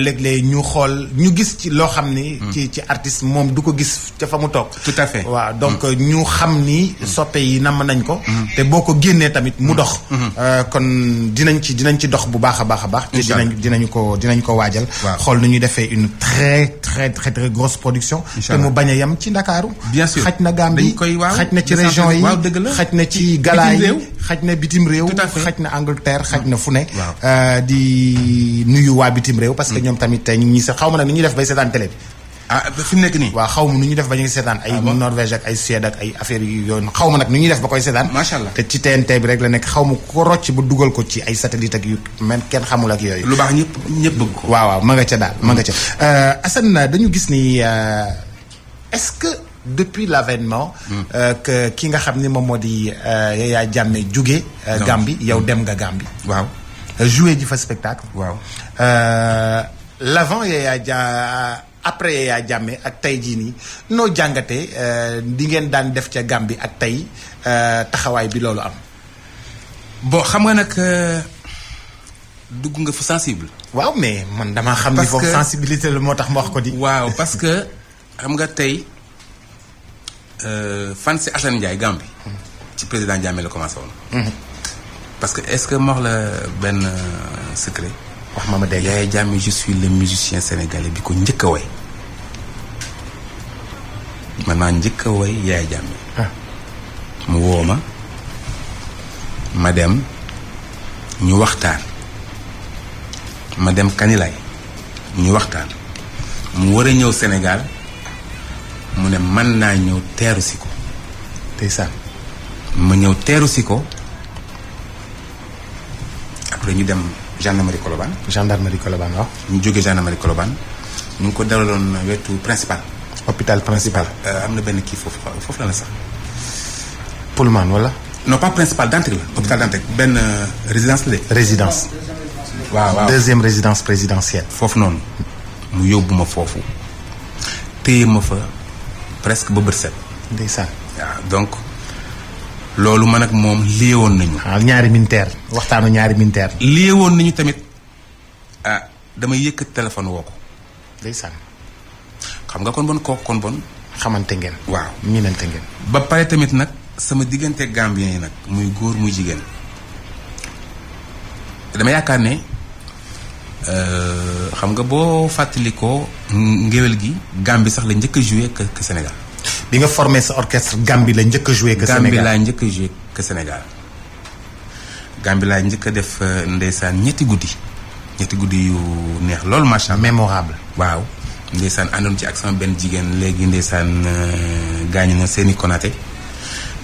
léeg-léeg ñu xool ñu gis ci loo xam ni. ci artiste moom du ko gis ca fa mu toog. tout à fait waaw donc ñu xam ni. soppe yi namm nañ ko. te boo ko génnee tamit mu dox. kon dinañ ci dox bu baax a baax. te dinañ ko waajal. xool nu ñuy defee une très grosse production. te mu bañ a yem ci Ndakaaru. bien sûr xaj na Gambie xaj na ci région yi xaj na ci gala yi xaj na bitim réew. xaj na Angleterre xaj na fu ne. di nuyu waa bitim réew. parce que ñoom tamit ñu ngi xaw ma nag nu ñuy def bay seetaan télé bi. fi mu nekk nii. waaw xaw ma nu ñuy def ba ñu ngi seetaan ay Norvège ak ay Suède ak ay affaires yu yoon xaw ma nag nu ñuy def ba koy seetaan. macha allah te ci TNT bi rek la nekk xaw ma ko rocc ba dugal ko ci ay satellite ak yu même kenn xamul ak yooyu. lu baax ñëpp bëgg ko. waaw ma nga ca daal ma nga ca. Assane dañu gis ni est-ce que depuis l'avènement que ki nga xam ni moom moo di Yaya Jammeh jóge Gambie yow dem nga Gambie. waaw joué ji fa spectacle. waaw l'avant après Yaya Jammeh ak tey jii nii noo jàngatee di ngeen daan def ca Gambie ak tey taxawaay bi loolu am. bon xam nga nag dugg nga fu sensible. waaw mais man damaa xam ni foofu sensibilité la moo tax ma wax ko di. waaw parce que xam nga tey fan si Assane Ndiaye Gambie. ci président Jammeh la commencé woon. parce que est-ce que ma wax la benn secret. wax ma dégg. Yaya Jammeh je suis le musicien sénégalais bi ko njëkk a way. man maa njëkk a way Yaya Jammeh. mu woo ma dem ñu waxtaan. ma dem Kanilaay ñu waxtaan. mu war a ñëw Sénégal mu ne mën naa ñëw teeru si ko. ndeysaan. ma ñëw teeru si ko après ñu dem gendarmerie Colobane. waaw. ñu jógee gendarmerie Colobane ñu ngi ko dalaloon wetu principal. hôpital principal. am na benn kii foofu la sax. Pullman wala. non pas principal Dantec la. hôpital Dantec benn résidence la. résidence. waaw deuxième résidence présidentielle. foofu noonu mu yóbbu ma foofu téye ma fa presque ba bët set. ndeysaan. waaw donc loolu man ak moom léewoon nañu. ñaari militaire waxtaanu ñaari militaire. léewoon nañu tamit damay yëkkat téléphone woo ko. ndeysaan. xam nga kon bon. xamante ngeen. waaw miinante ngeen. ba pare tamit nag sama diggante Gambien yi nag muy góor muy jigéen dama yaakaar ne xam nga boo fàttalikoo ngéwél gi Gambie sax la njëkk a joué que Sénégal. bi nga formé sa orchestre Gambie la njëkk a joué que Sénégal. Gambie laa njëkk a joué que Sénégal. Gambie laa njëkk a def ndeysaan ñetti guddi yu neex loolu macha allah. mémorable. waaw ndeysaan àndoon ci ak sama benn jigéen léegi ndeysaan gaañu na Séni Konaté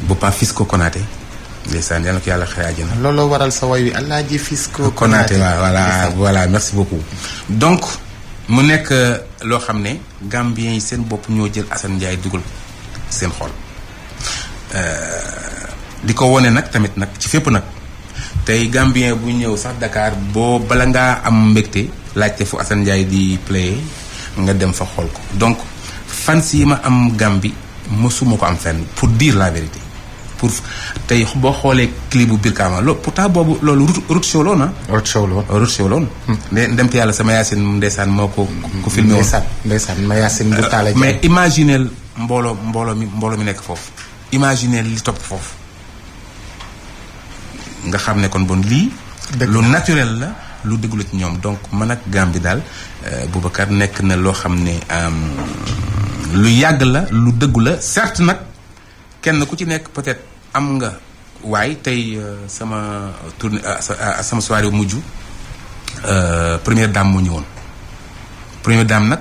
bu pa Fisco Konaté ndeysaan yal na ko yàlla xëy àjjana. looloo waral sa woy wi Alaaji Fisco Konaté waaw voilà merci beaucoup. donc mu nekk loo xam ne Gambien yi seen bopp ñoo jël Assane Ndiaye dugal seen xol di ko wone nag tamit nag ci fépp nag tey Gambien bu ñëw sax Dakar boo bala ngaa am mbégte laajte fu Assane Ndiaye di play nga dem fa xool ko donc fans yi ma am Gambie mësuma ko am fenn pour dire la vérité pour tey boo xoolee clip bu Birkama pourtant boobu loolu route show loon ah. route show loon. ndem te yàlla sama Yacine ndeysaan moo ko filmé woon. ndeysaan ma Yacine du taale. mais imagineel mbooloo mi nekk foofu. imagineel li topp foofu nga xam ne kon bon lii. lu naturel la lu dëggu la ci ñoom donc man ak Gambie daal Boubacar nekk na loo xam ne lu yàgg la lu dëggu la certes nag kenn ku ci nekk peut-être am nga waaye tey sama tournée sama soirée mujj première dame moo ñëwoon. première dame nag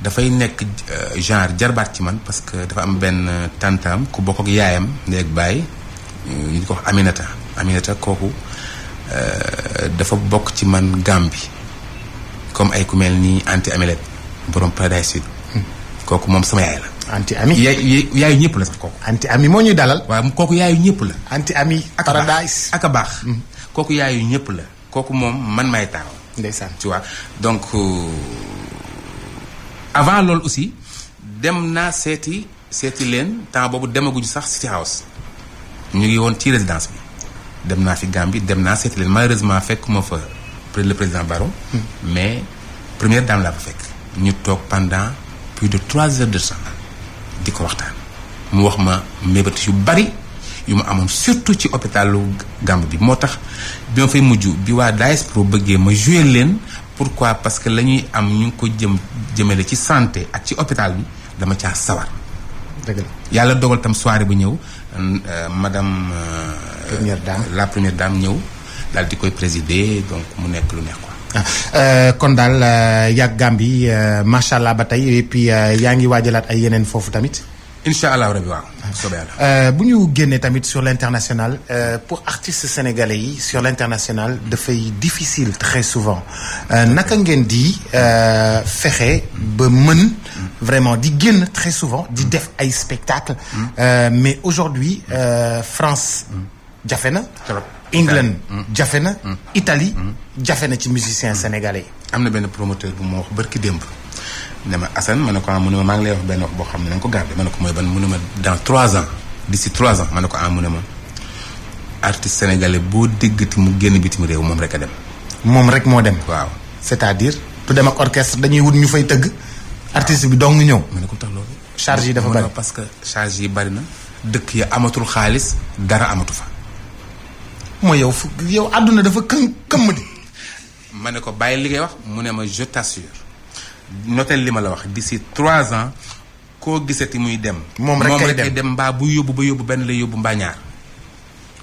dafay nekk genre jarbaat ci man parce que dafa am benn tantam ku bokk ak yaayam ndey ak baay ñu ko wax Aminata kooku dafa bokk ci man Gambie comme ay ku mel ni anti Amilette borom Paradise Sud kooku moom sama yaay la. anti ami yaayu ñëpp la sax kooku. anti ami moo ñuy dalal. waaw kooku yaayu ñëpp la. anti ami Paradise ak a baax kooku yaayu ñëpp la kooku moom man maay taaw. ndeysaan tu vois donc avant loolu aussi dem naa seeti leen temps boobu demaguñu sax City House ñu ngi woon ci résidence bi dem naa fi Gambie dem naa seeti leen malheureusement fekk ma fa le président Barrow mais première dame laa fa fekk ñu toog pendant plus de 3 heures de temps di ko waxtaan mu wax ma mébét yu bari yu ma amoon surtout ci hôpitalu Gambie bi moo tax bi ma fay mujj bi waa Diaspora bëggee ma jouer leen pourquoi parce que la ñuy am ñu ngi ko jëmale ci santé ak ci hôpital bi dama caa sawar. dëgg la yàlla dogal tam soirée bu ñëw madame. première dame la première dame ñëw daal di koy présider donc mu nekk lu neex quoi. kon daal yàgg Gambie macha allah ba tey et puis yaa ngi waajalaat ay yeneen foofu tamit. incha allah rabi waaw. soobee yàlla. bu ñu génnee tamit sur l'international pour artistes sénégalais yi sur l'international dafay difficile très souvent naka ngeen di fexe ba mën vraiment di génn très souvent di def ay spectacles mais aujourd'hui France jafe na. England jafe na. Italie jafe na ci musiciens sénégalais yi. am na benn promoteur bu ma wax barki démb. ne ma Assane ma ne ko mu ne ma maa ngi lay wax benn wax boo xam ne na nga ko garder ma ne ko mooy ban mu ne ma dans 3 ans d'ici 3 ans ma ne ko mu ne ma artiste sénégalais boo déggati mu génn bitim réew moom rek a dem. moom rek moo dem. waaw c'est-à-dire du dem ak orchestre dañuy wut ñu fay tëgg. artiste bi dong ñëw. ma ne ko tax loolu. charge yi dafa bari parce que charge yi bari na. dëkk ya amatul xaalis dara amatu fa. mooy yow àdduna dafa këmm di. ma ne ko bàyyi li ngay wax mu ne ma je t'assure. notel li ma la wax d'ici 3 ans koo gisati muy dem. moom rek kay dem mbaa bu yóbbu benn lay yóbbu mbaa ñaar.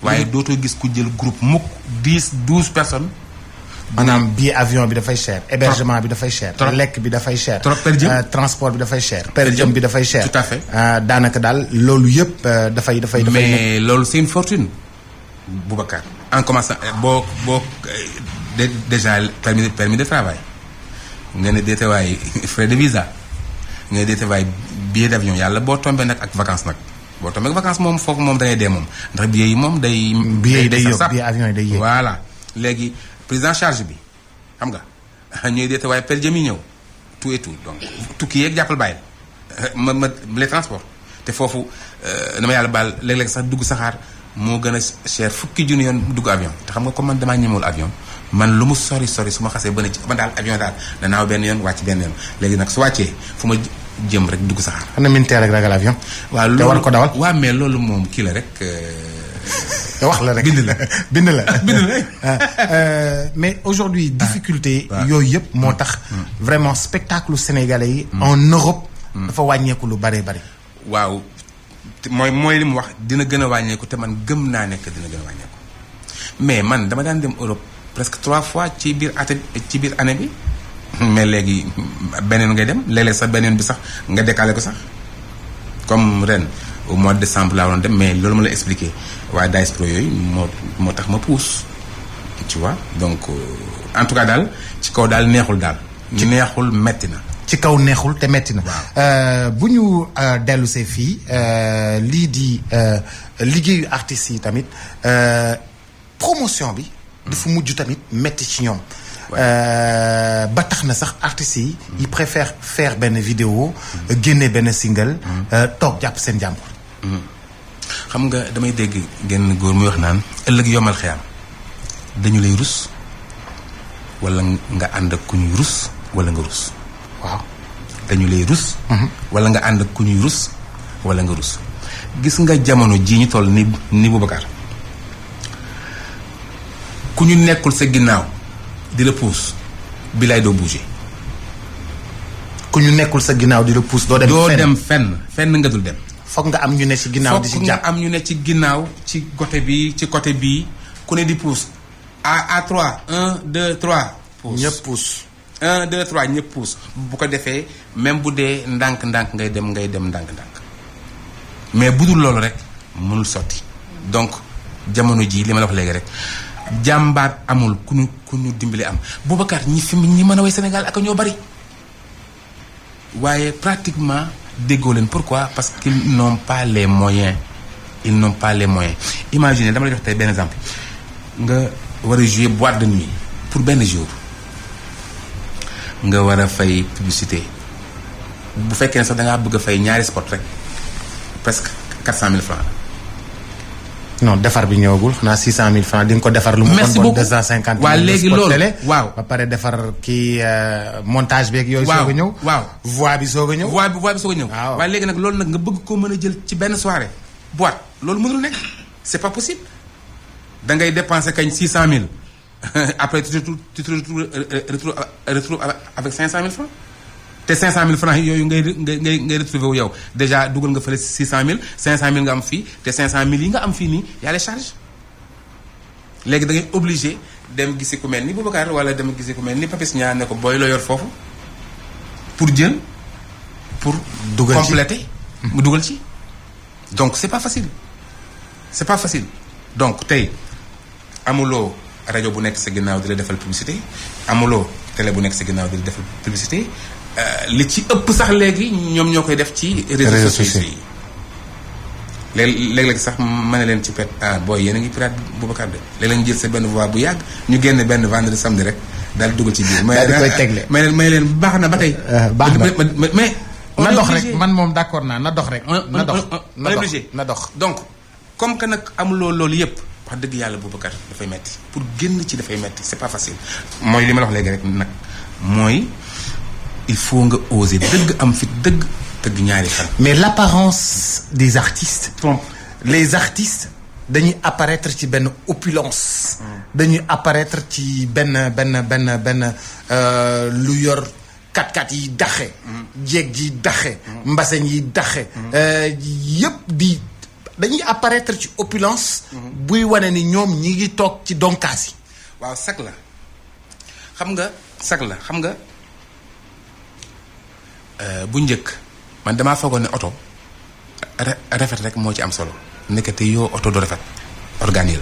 waaye dootoo gis ku jël groupe mukk 10-12 personnes. maanaam billet avion bi dafay cher. hébergement bi dafay cher. lekk bi dafay cher. trop per diem transport bi dafay cher. per diem bi dafay cher. tout à fait. daanaka daal loolu yëpp dafay. mais loolu c'est une fortune. Boubacar en commençant boo déjà permis de travail. nga ne deetewaay frais de visa nga ne deetewaay billet d'avion yàlla boo tombé nag ak vacances nag boo tombé ak vacances moom foofu moom dangay dee moom ndax billet yi moom day. billet yi day yóbbu billet avion yi day yéeg. voilà léegi prise en charge bi xam nga ñooy deetewaay per jëm yi ñëw tout et tout donc tukki yeeg jàppal bàyyi ma les transports te foofu dama yàlla baal léeg-léeg sax dugg saxaar moo gën a cher fukki junni yoon dugg avion te xam nga comme man damaa ñemewul avion. man lu mu sori su ma xasee ba ne ci ba daal avion daal danaaw benn yoon wàcc benn yoon léegi nag su wàccee fu ma jëm rek dugg saxaar. xam na militaire rek ragal avion. waaw loolu te war ko dawal. waaw mais loolu moom kii la rek. wax la rek bind la bind la. bind la mais aujourd'hui difficulté yooyu yëpp moo tax. vraiment spectacle sénégalais yi. en Europe. dafa wàññeeku lu bare bare. waaw mooy li mu wax dina gën a wàññeeku te man gëm naa nekk dina gën a wàññeeku mais man dama daan dem Europe. presque 3 fois ci biir année bi mais léegi beneen ngay dem léeg-léeg sax beneen bi sax nga décalé ko sax comme ren au mois de décembre laa waroon dem mais loolu ma la expliqué waaye Diaspora yooyu moo tax ma pousse tu vois donc en tout cas daal ci kaw daal neexul daal. neexul metti na. ci kaw neexul te metti na. bu ñu dellusee fii lii di liggéeyu artistes yi tamit promotion bi. dafa mujj tamit metti ci ñoom. ba tax na sax artistes yi. ils préfèrent faire benn vidéo génne benn single. toog jàpp seen jàmbur. xam nga damay dégg genn góor muy wax naan ëllëg yomal xiyam dañu lay rus wala nga ànd ak ku ñuy rus wala nga rus. waaw dañu lay rus. wala nga ànd ak ku ñuy rus wala nga rus. gis nga jamono jii ñu toll ni Boubacar. ku ñu nekkul sa ginnaaw di la pousse bilaay doo bouger. ku ñu nekkul sa ginnaaw di la pousse doo dem fenn nga dul dem. foog nga am ñu ne ci ginnaaw di ci jàpp foog nga am ñu ne ci ginnaaw ci côté bii ku ne di pousse à 3 1 2 3. pousse ñëpp pousse. 1 2 3 ñëpp pousse bu ko defee même bu dee ndànk-ndànk ngay dem ndànk-ndànk mais bu dul loolu rek mënul sotti donc jamono jii li ma la wax léegi rek jàmbaar amul ku ñu dimbali am Boubacar ñi mën a way Sénégal ak ñoo bari waaye pratiquement déggoo leen pourquoi parce qu'ils n'ont pas les moyens imaginez dama lay jox tey benn exemple nga war a jouer boîte de nuit pour benn jour nga war a fay publicité bu fekkee ne sax dangaa bëgg a fay ñaari spot rek presque 400 000 francs. non defar bi ñëwagul xanaa 600 000 francs di nga ko defar. lu mu merci beaucoup 250 000. waaw léegi loolu waaw ba pare defar kii montage beeg yooyu. soog a ñëw waaw voix bi soog a ñëw. voix bi soog a ñëw. waaw waaye léegi nag loolu nag nga bëgg koo mën a jël ci benn soirée boîte loolu mënul nekk c'est pas possible da ngay dépenser kañ 600 000 après tu te retrouves avec 500 000 francs. te 500 000 francs yooyu ngay retrouver wu yow déjà dugal nga fële 600 000 500 000 nga am fii te 500 000 yi nga am fii nii y a les charges léegi da ngay obligé dem gisi ku mel ni Boubacar wala dem gisi ku mel ni Papis Niang ne ko booy loo yor foofu pour jël pour. dugal ci compléter mu dugal ci. donc c'est pas facile donc tey amuloo rajo bu nekk sa ginnaaw di la defal publicité amuloo télé bu nekk sa ginnaaw di la defal publicité. li ci ëpp sax léegi ñoom ñoo koy def ci réseaux sociaux yi léeg-léeg sax ma ne leen ci pet booy yéen a ngi pirate Boubacar de léeg-léeg ñu jël sa benn voix bu yàgg ñu génn benn vendredi samedi rek daal di dugal ci biir. daal di koy tegle may leen baax na ba tey. baax na mais. na dox rek man moom d'accord naa na dox rek. na dox donc comme que nag amuloo loolu yëpp wax dëgg yàlla Boubacar dafay metti pour génn ci dafay metti c'est pas facile. mooy li ma la wax léegi rek nag mooy. il faut nga oser dëgg am fit dëgg ñaari fan. mais l'apparence des artistes. les artistes dañuy apparaître ci benn opulence. dañuy apparaître ci benn lu yor kat yi daxe. jéeg yi daxe. mbaseñ yi daxe. yëpp dañuy apparaître ci opulence. buy wane ni ñoom ñi ngi toog ci donkaas yi. waaw sag la xam nga. bu njëkk man damaa foogoon ne oto rafet rek moo ci am solo nekkate yoo oto du rafet organes yi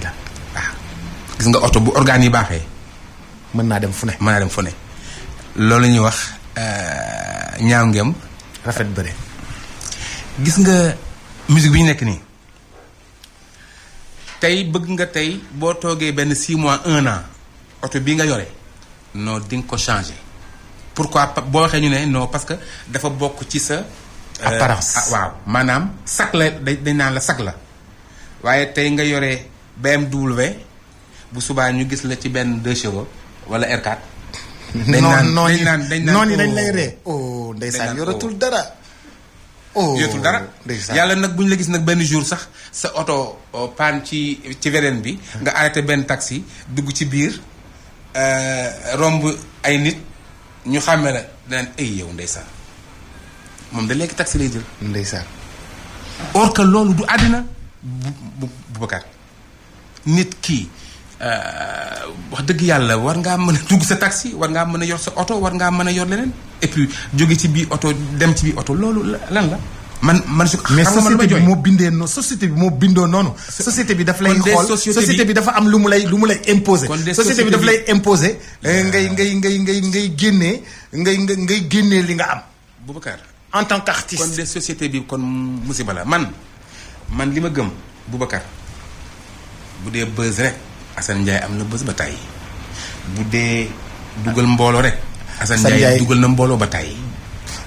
la. waaw gis nga oto bu organes yi baaxee. mën naa dem fu ne. loolu la ñuy wax ñaaw ngem. rafet bëre. gis nga musique bi ñu nekk nii tey bëgg nga tey boo toogee benn 6 mois 1 an oto bii nga yore non di nga ko changer. pourquoi boo waxee ñu ne non parce que dafa bokk ci sa. apparence waaw maanaam sac la dañ naan la sac la waaye tey nga yore BMW bu subaa ñu gis la ci benn 2 chevaux wala R4. dañ naan dañ lay ree. oh ndeysaan yoratul dara. yoratul dara. yàlla nag bu ñu la gis nag benn jour sax sa oto panne ci VDN bi. nga arrêté benn taxi dugg ci biir romb ay nit. ñu xàmme la danaan ay yow ndeysaan moom da léegi taxi lay jël. ndeysaan. or que loolu du àddina Boubacar nit kii wax dëgg yàlla war ngaa mën a dugg sa taxi war ngaa mën a yor sa oto war ngaa mën a yor leneen et puis jóge ci biir oto dem ci biir oto loolu lan la. man su mais société bi moo bindee noonu société bi moo bindoo noonu. société bi daf lay xool société bi dafa am lu mu lay imposer. société bi daf lay imposer. ngay génnee ngay génnee li nga am. Boubacar en tant qu'artiste. kon de société bi kon musiba la man li ma gëm Boubacar bu dee buzz rek Assane Ndiaye am na buzz ba tàyyi bu dee dugal mbooloo rek. Assane Ndiaye dugal na mbooloo ba tàyyi.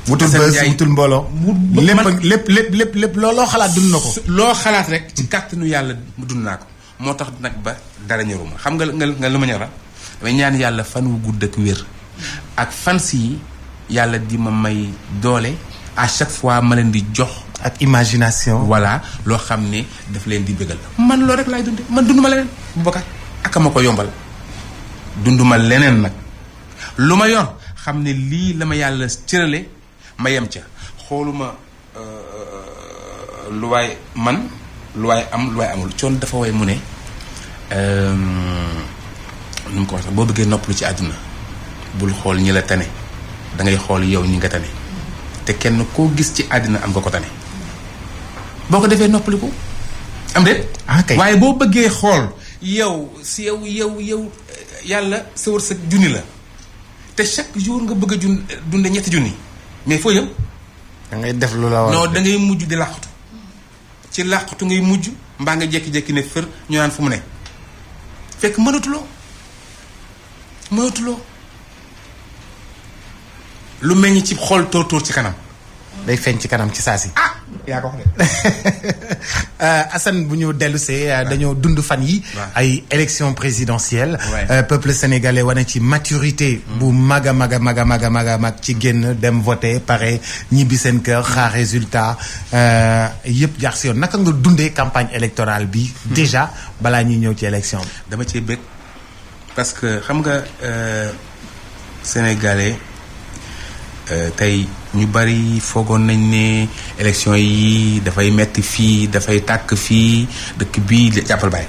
wutul bës wutul mbooloo. lépp looloo xalaat dund na ko. loo xalaat rek ci kàttanu yàlla dund naa ko moo tax nag ba dara ñoruma xam nga lu ma ñora damay ñaan yàlla fan wu gudd ak wér ak fans yi yàlla di ma may doole à chaque fois ma leen di jox. ak imagination. voilà loo xam ne daf leen di bégal. man loolu rek laay dundee man dunduma leneen Boubacar ak ma ko yombal dunduma leneen nag lu ma yor xam ne lii la ma yàlla cërale ma yem ca xooluma lu waay man lu waay am lu waay amul coon dafa way mu ne nu mu ko waxee boo bëggee noppalu ci àdduna bul xool ñi la tane da ngay xool yow ñi nga tane te kenn koo gis ci àddina am nga ko tane boo ko defee noppaliku am déet. kay waaye boo bëggee xool yow si yow yàlla sa wërsëg junni la te chaque jour nga bëgg a dunde ñetti junni mais foo yëm. da ngay def lu la war non da ngay mujj di làqatu ci làqatu ngay mujj mbaa nga jékki-jékki ne fër ñu naan fu mu ne fekk mënatuloo lu meññ ci xol tóor ci kanam. day feeñ ci kanam ci saa si. yaa ko wax de. Assane bu ñu dellusee dañoo dund fan yi ay élection présidentielle. Peuple sénégalais wane ci maturité. bu mag a mag ci génn dem voter pare ñibbi seen kër xaar résultat yëpp jaar si yoon naka nga dundee campagne électorale bi. déjà balaa ñuy ñëw ci élection bi. dama cee bëgg parce que xam nga sénégalais. tey ñu bari foogoon nañ ne élection yi dafay metti fii dafay tàkk fii dëkk bii jàppal baay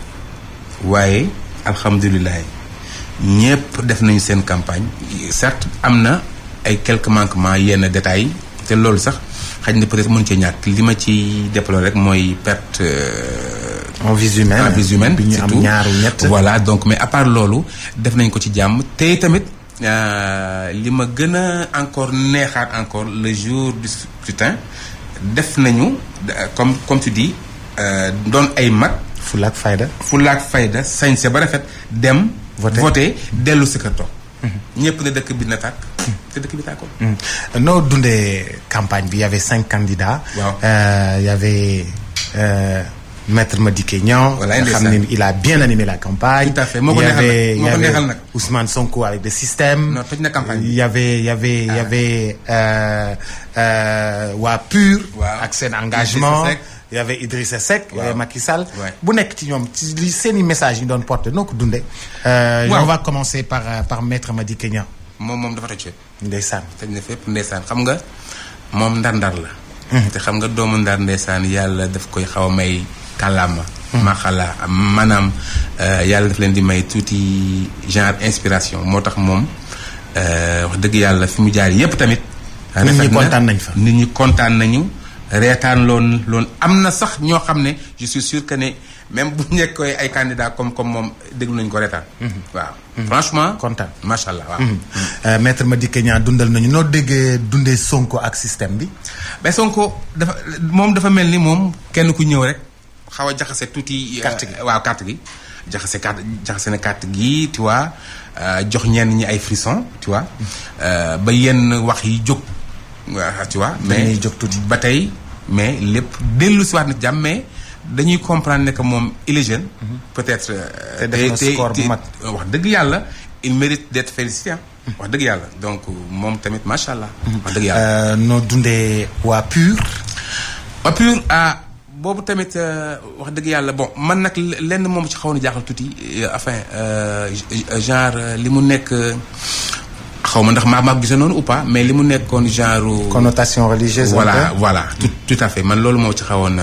waaye alhamdulilah ñépp def nañu seen campagne certes am na ay quelques manquements yenn détails te loolu sax xëy na peut-être mën cee ñàkk li ma ci déplorer rek mooy perte en vie humaine bi ñu am ñaaru ñett voilà donc mais à part loolu def nañ ko ci jàmm te tamit li ma gën a encore neexaat encore le jour du scrutin def nañu comme tu dis doon ay mag. fulaak fayda. sañse ba rafet dem. voter dellu si kër toog. ñëpp ne dëkk bi na tàkk. te dëkk bi tàkkoon. noo dundee campagne bi y avait 5 candidats. waaw y avait. Maître Madické Niang, il a bien animé la campagne. Tout à fait. Il y avait Ousmane Sonko avec le système. Non, toute la campagne. Il y avait waa PUR ak seen engagement. Il y avait Idrissa Seck. Il y avait Macky Sall. bu nekk ci ñoom ci li seeni message yi doon porté noo ko dundee. On va commencer par Maître Madické Niang. moom dafa toj fépp. ndeysaan. toj na fépp ndeysaan xam nga moom ndar-ndar la. te xam nga doomu ndar ndeysaan yàlla daf koy xaw a may. kàllaama maxala maanaam yàlla daf leen di may tuuti genre inspiration moo tax moom wax dëgg yàlla fi mu jaar yépp tamit nit ñi kontaan nañ fa nit ñi kontaan nañu reetaan loon am na sax ñoo xam ne je suis sûr que ne même bu nekkoy ay candidats comme moom déglu nañu ko reetaan waaw franchement kontaan macha allah waaw Maître Madické Niang dundal nañu noo déggee dundee Sonko ak système bi mais Sonko dafa mel ni moom kenn ku ñëw rek xaw a jaxase tuuti. carte gi waaw carte gi jaxase na carte gi tu vois jox ñenn ñi ay frisson tu vois ba yenn wax yi jóg tu vois. mais jóg tuuti ba tey mais lépp dellu si waat na jàmm mais dañuy comprendre ne que moom il est jeune. peut-être. te def na score bu mag wax dëgg yàlla il mérite d'être félicité wax dëgg yàlla donc moom tamit macha allah. wax dëgg yàlla. noo dundee waa PUR. waa PUR boobu tamit wax dëgg yàlla bon man nag lenn moom ci xaw na jaaxal tuuti enfin genre li mu nekk xaw ma ndax maa gisee noonu ou pas mais li mu nekkoon genre. connotation religieuse. voilà tout à fait man loolu moo ci xawoon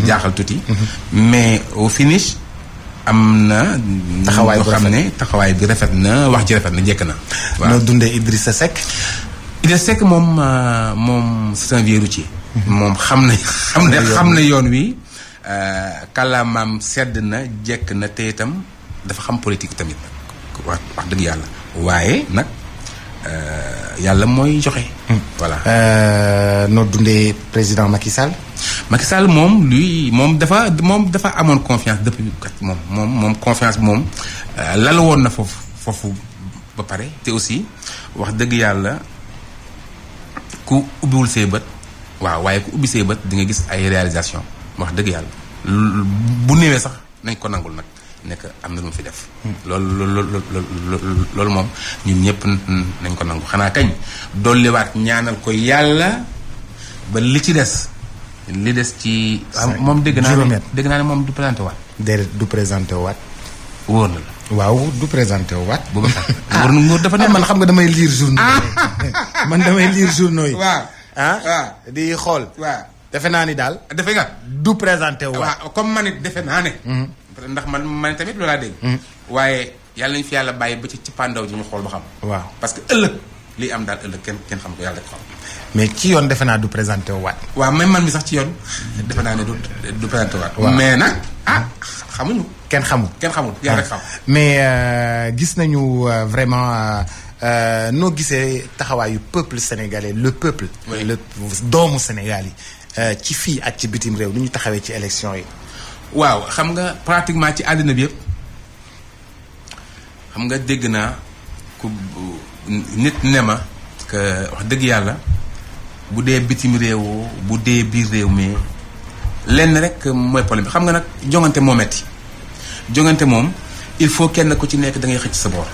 jaaxal tuuti. mais au finish am na. taxawaay bi rafet na wax ji rafet na njëkk na. waaw noo dundee Idrissa Seck. Idrissa Seck moom c'est un vieux routier. moom xam na yoon wi kàllaamaam sedd na jekk na te itam dafa xam politique tamit wax dëgg yàlla waaye nag yàlla mooy joxe. voilà. noo dundee président Macky Sall. Macky Sall moom dafa amoon confiance depuis kat moom confiance bi moom lal woon na foofu ba pare te aussi wax dëgg yàlla ku ubbiwul say bët. waaw waaye ku ubbi say bët di nga gis ay réalisation wax dëgg yàlla bu néewee sax nañ ko nangul nag nekk am na lu mu fi def. loolu moom ñun ñëpp nañ ko nangu xanaa kañ dolliwaat ñaanal ko yàlla ba li ci des ci. moom dégg naa ne moom du présenté waat. déedéet du présenté waat. wóor na la. waaw du présenté waat. boobu wóor na dafa ne man xam nga damay lire journaux yi. waaw. di xool. waaw defe naa ni daal. defe nga. du présenté wu. waaw comme man it defe naa ne. ndax man tamit loolaa dégg. waaye yàlla nañu fi yàlla bàyyi ba ci pandaw ji ñu xool ba xam. waaw parce que ëllëg liy am daal ëllëg kenn xam ko yàlla rek xam. mais ci yoon defe naa du présenté waat. waaw même man mi sax ci yoon defe naa ne du présenté waat. mais nag xamuñu. kenn xamul yàlla rek xam. mais gis nañu vraiment noo gisee taxawaayu peuple sénégalais le peuple. Oui. le doomu Sénégal yi ci fii ak ci bitim réew ni ñu taxawee ci élection yi. waaw xam nga pratiquement ci àddina bi yëpp xam nga dégg naa ku nit ne ma que wax dëgg yàlla bu dee bitim réew bu dee biir réew mi lenn rek mooy problème bi xam nga nag jongante moo metti jongante moom il faut kenn ku ci nekk da ngay xëcc sa boor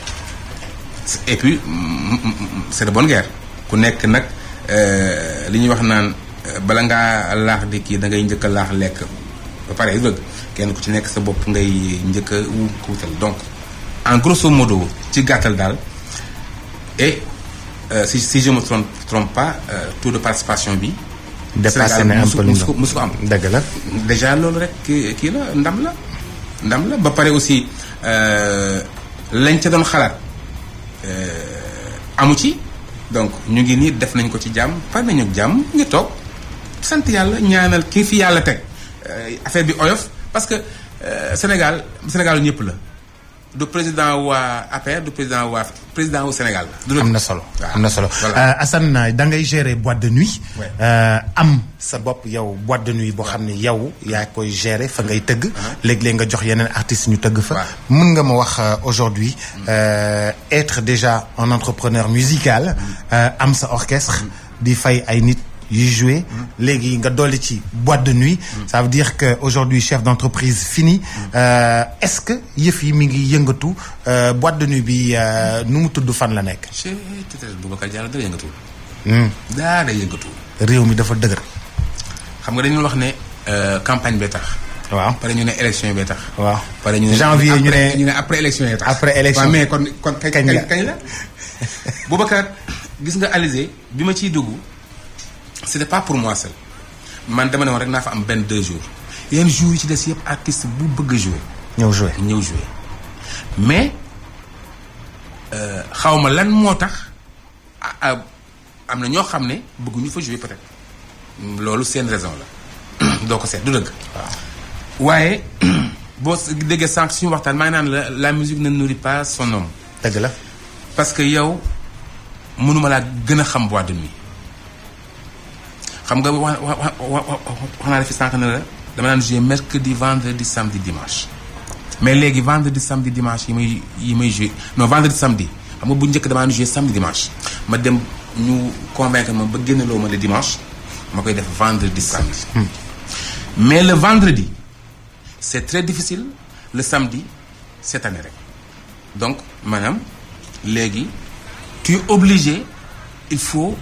et puis c'est de bonne guerre ku nekk nag li ñuy wax naan bala ngaa laax di kii da ngay njëkk a laax lekk ba pare dëgg kenn ku ci nekk sa bopp ngay njëkk a wuutal donc en grosso modo ci gàttal daal et si je me trompe pas taux de participation bi. dépassé na un peu musu ko am. dëgg la. déjà loolu rek kii la ndam la ba pare aussi lañ ca doon xalaat amu ci donc ñu ngi nii def nañ ko ci jàmm par nañu jàmm ngi toog sant yàlla ñaanal kii fi yàlla teg affaire bi oyof parce que Sénégal ñëpp la du président waa APR du président wu Sénégal la. am na solo am na solo. voilà Assane da ngay gérer boîte de nuit. Ouais. am sa bopp yow boîte de nuit boo xam ne yow yaa koy gérer fa ngay tëgg. léeg-léeg nga jox yeneen artistes ñu tëgg fa. mën nga ma wax aujourd'hui être déjà un entrepreneur musical. am sa orchestre. di fay ay nit yuy jouer. léegi nga dolli ci boîte de nuit. ça veut dire que aujourd'hui chef d'entreprise fini. est-ce que yëf yi mi ngi yëngatu boîte de nuit bi nu mu tudd fan la nekk. chez Boubacar Diallo dara yëngatu. daara yëngatu. réew mi dafa dëgër. xam nga dañu wax ne campagne bee tax. waaw pare ñu ne élection yi bee tax. waaw pare ñu ne janvier ñu ne après élection yi tax. après élection waaw mais kon kañ la Boubacar gis nga Alizé bi ma ciy dugg c'était pas pour moi seul man dama ne woon rek naa fa am 2 jours yenn jours yi ci des yëpp artiste bu bëgg a jouer. ñëw jouer mais xawma lan moo tax am na ñoo xam ne bëgguñu fa jouer peut-être loolu seen raison la doo ko seet du dëgg. waaye boo déggee sànq suñu waxtaan maa ngi naan la musique ne nourrit pas son homme. dëgg la. parce que yow mënuma laa gën a xam boîte de nuit xam nga wax naa la fi sànq ne la dama naan jouer mercredi vendredi samedi dimanche mais léegi vendredi samedi dimanche yi may jouer non vendredi samedi xam nga bu njëkk damaa jouer samedi dimanche ma dem ñu convaincre ma ba génneloo ma le dimanche ma koy def vendredi samedi. mais le vendredi c'est très difficile le samedi cette année rek donc maanaam léegi tu es obligé il faut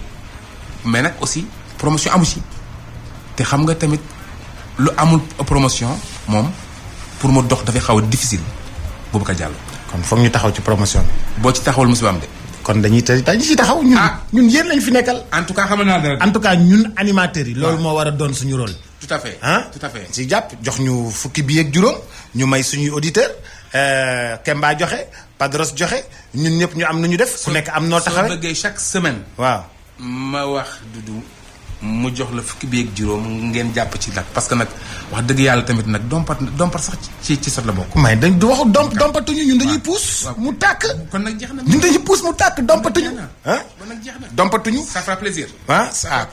mais nag aussi promotion amu ci te xam nga tamit lu amul promotion moom pour mu dox dafay xaw a difficile Boubacar Diallo. kon foog ñu taxaw ci promotion bi. boo ci taxawal musiba am de. kon dañuy ci taxaw. ñun yéen lañ fi nekkal. en tout cas xamal naa dara. en tout cas ñun animateurs yi. loolu moo war a doon suñu rôle. tout à fait tout à fait. si jàpp jox ñu fukki bi ak juróom ñu may suñuy auditeur Kemba joxe Padros joxe ñun ñëpp ñu am nu ñu def. ku nekk am noo taxawee soo bëggee chaque semaine. waaw ma wax Doudou mu jox la fukki bi ak juróom ngeen jàpp ci nag parce que nag wax dëgg yàlla tamit nag dompat sax ci sot la bokk. mais dañ du waxu dompatuñu ñun dañuy puus. mu tàkk. kon nag jeex na. ñun dañuy puus mu tàkk dompatuñu. kon nag jeex na. dompatuñu. ça fera plaisir.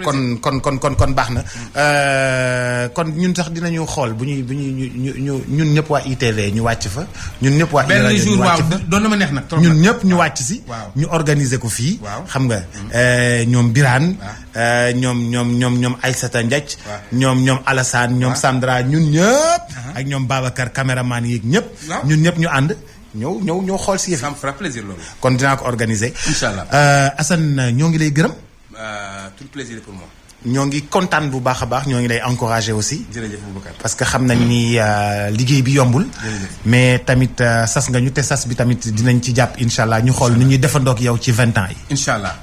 kon baax na kon ñun sax dinañu xool bu ñun ñëpp waa ITV ñu wàcc fa. ñun ñëpp waa benn jour waaw doon na ma neex nag. ñun ñëpp ñu wàcc si. ñu organiser ko fii. xam nga ñoom Birane. ñoom Aïssata Ndiaye. ñoom Alassane ñoom Sandra ñun ñëpp. ak ñoom Babacar caméraman yi ñëpp. ñun ñëpp ñu ànd. ñëw xool si yëf. ça me fera plaisir loolu. kon dinaa ko organiser. Inch'Allah. Assane ñoo ngi lay gërëm. tout plaisir pour moi. ñoo ngi kontaan bu baax a baax ñoo ngi lay encourager aussi. jërëjëf Boubacar. parce que xam nañ ni liggéey bi yombul. mais tamit sas nga ñu te sas bi tamit dinañ ci jàpp incha allah ñu xool nu ñuy defandoog yow ci 20 ans yi. incha allah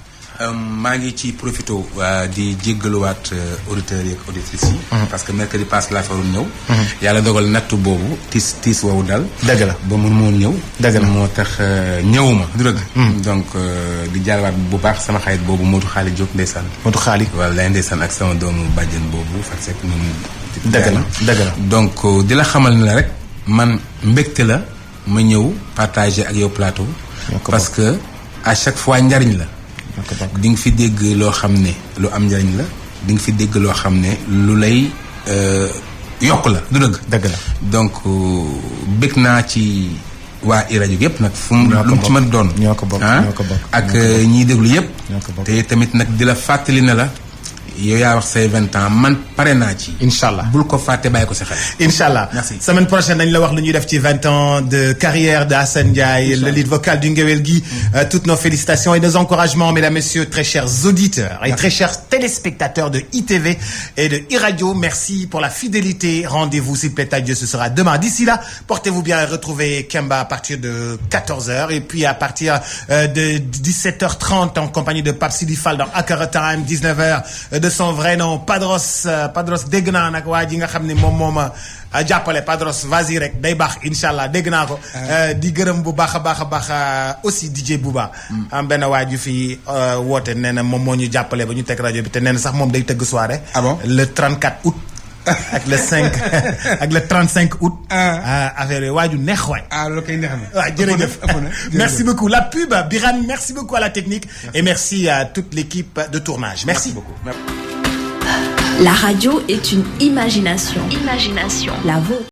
maa ngi ci profito di jéggaluwaat auditeurs yi ak auditrices yi. parce que mercredi passé laa fa waroon ñëw. yàlla dogal nattu boobu tiis woowu dal. dëgg la ba mun moo ñëw. dëgg la moo tax ñëwuma du dëgg. donc di jàllawaat bu baax sama xarit boobu Modou Xaali Diop ndeysaan. Modou Xaali. wala ndeysaan ak sama doomu bàjjen boobu Fatou Seck ñun. dëgg la donc di la xamal ne la rek man mbégte la ma ñëw partager ak yow plateau. parce que à chaque fois njariñ la. di nga fi dégg loo xam ne lu am njariñ la di nga fi dégg loo xam ne lu lay yokk la du dëgg. dëgg la donc bég naa ci waa iRadio yëpp nag. fu mu lu mu ci mën doon. ñoo ko bokk ñoo ko bokk ak ñiy déglu yëpp. ñoo ko bokk te tamit nag di la fàttali ne la. yow yaa wax say 20 ans man pare naa ci. Inch'Allah bul ko fàtte bàyyi ko sa xel. Inch'Allah. Merci. Semaine prochaine dañ la wax lu ñuy def ci 20 ans de carrière de Assane Ndiaye, le lead vocal du Ngewel gi. Toutes nos félicitations et nos encouragements, mesdames, messieurs, très chers auditeurs et très chers téléspectateurs de ITV et de iRadio. Merci pour la fidélité. Rendez-vous, s'il plaît à Dieu, ce sera demain. D'ici là, portez-vous bien et retrouvez Kemba à partir de 14h et puis à partir de 17h30 en compagnie de Pape Sidi Fall dans Akara Time, 19h de son vrai nom, Padros dégg naa nag waa ji nga xam ne moom jàppale Padros vas-y rek day baax Inch'Allah dégg naa ko. di gërëm bu baax a baax aussi DJ Bouba. am benn waa ju fi woote nee na moom moo ñu jàppale ba ñu teg rajo bi te nee na sax moom day tëgg soirée. Ah bon? Le 34 août. ak le 5 ak le 35 août. affaire yooyu waaju neex waay. loolu koy neex na. waaw jërëjëf merci beaucoup la pub Birane merci beaucoup à la technique. et merci à toute l'équipe de tournage merci beaucoup. La radio est une imagination. La vôtre.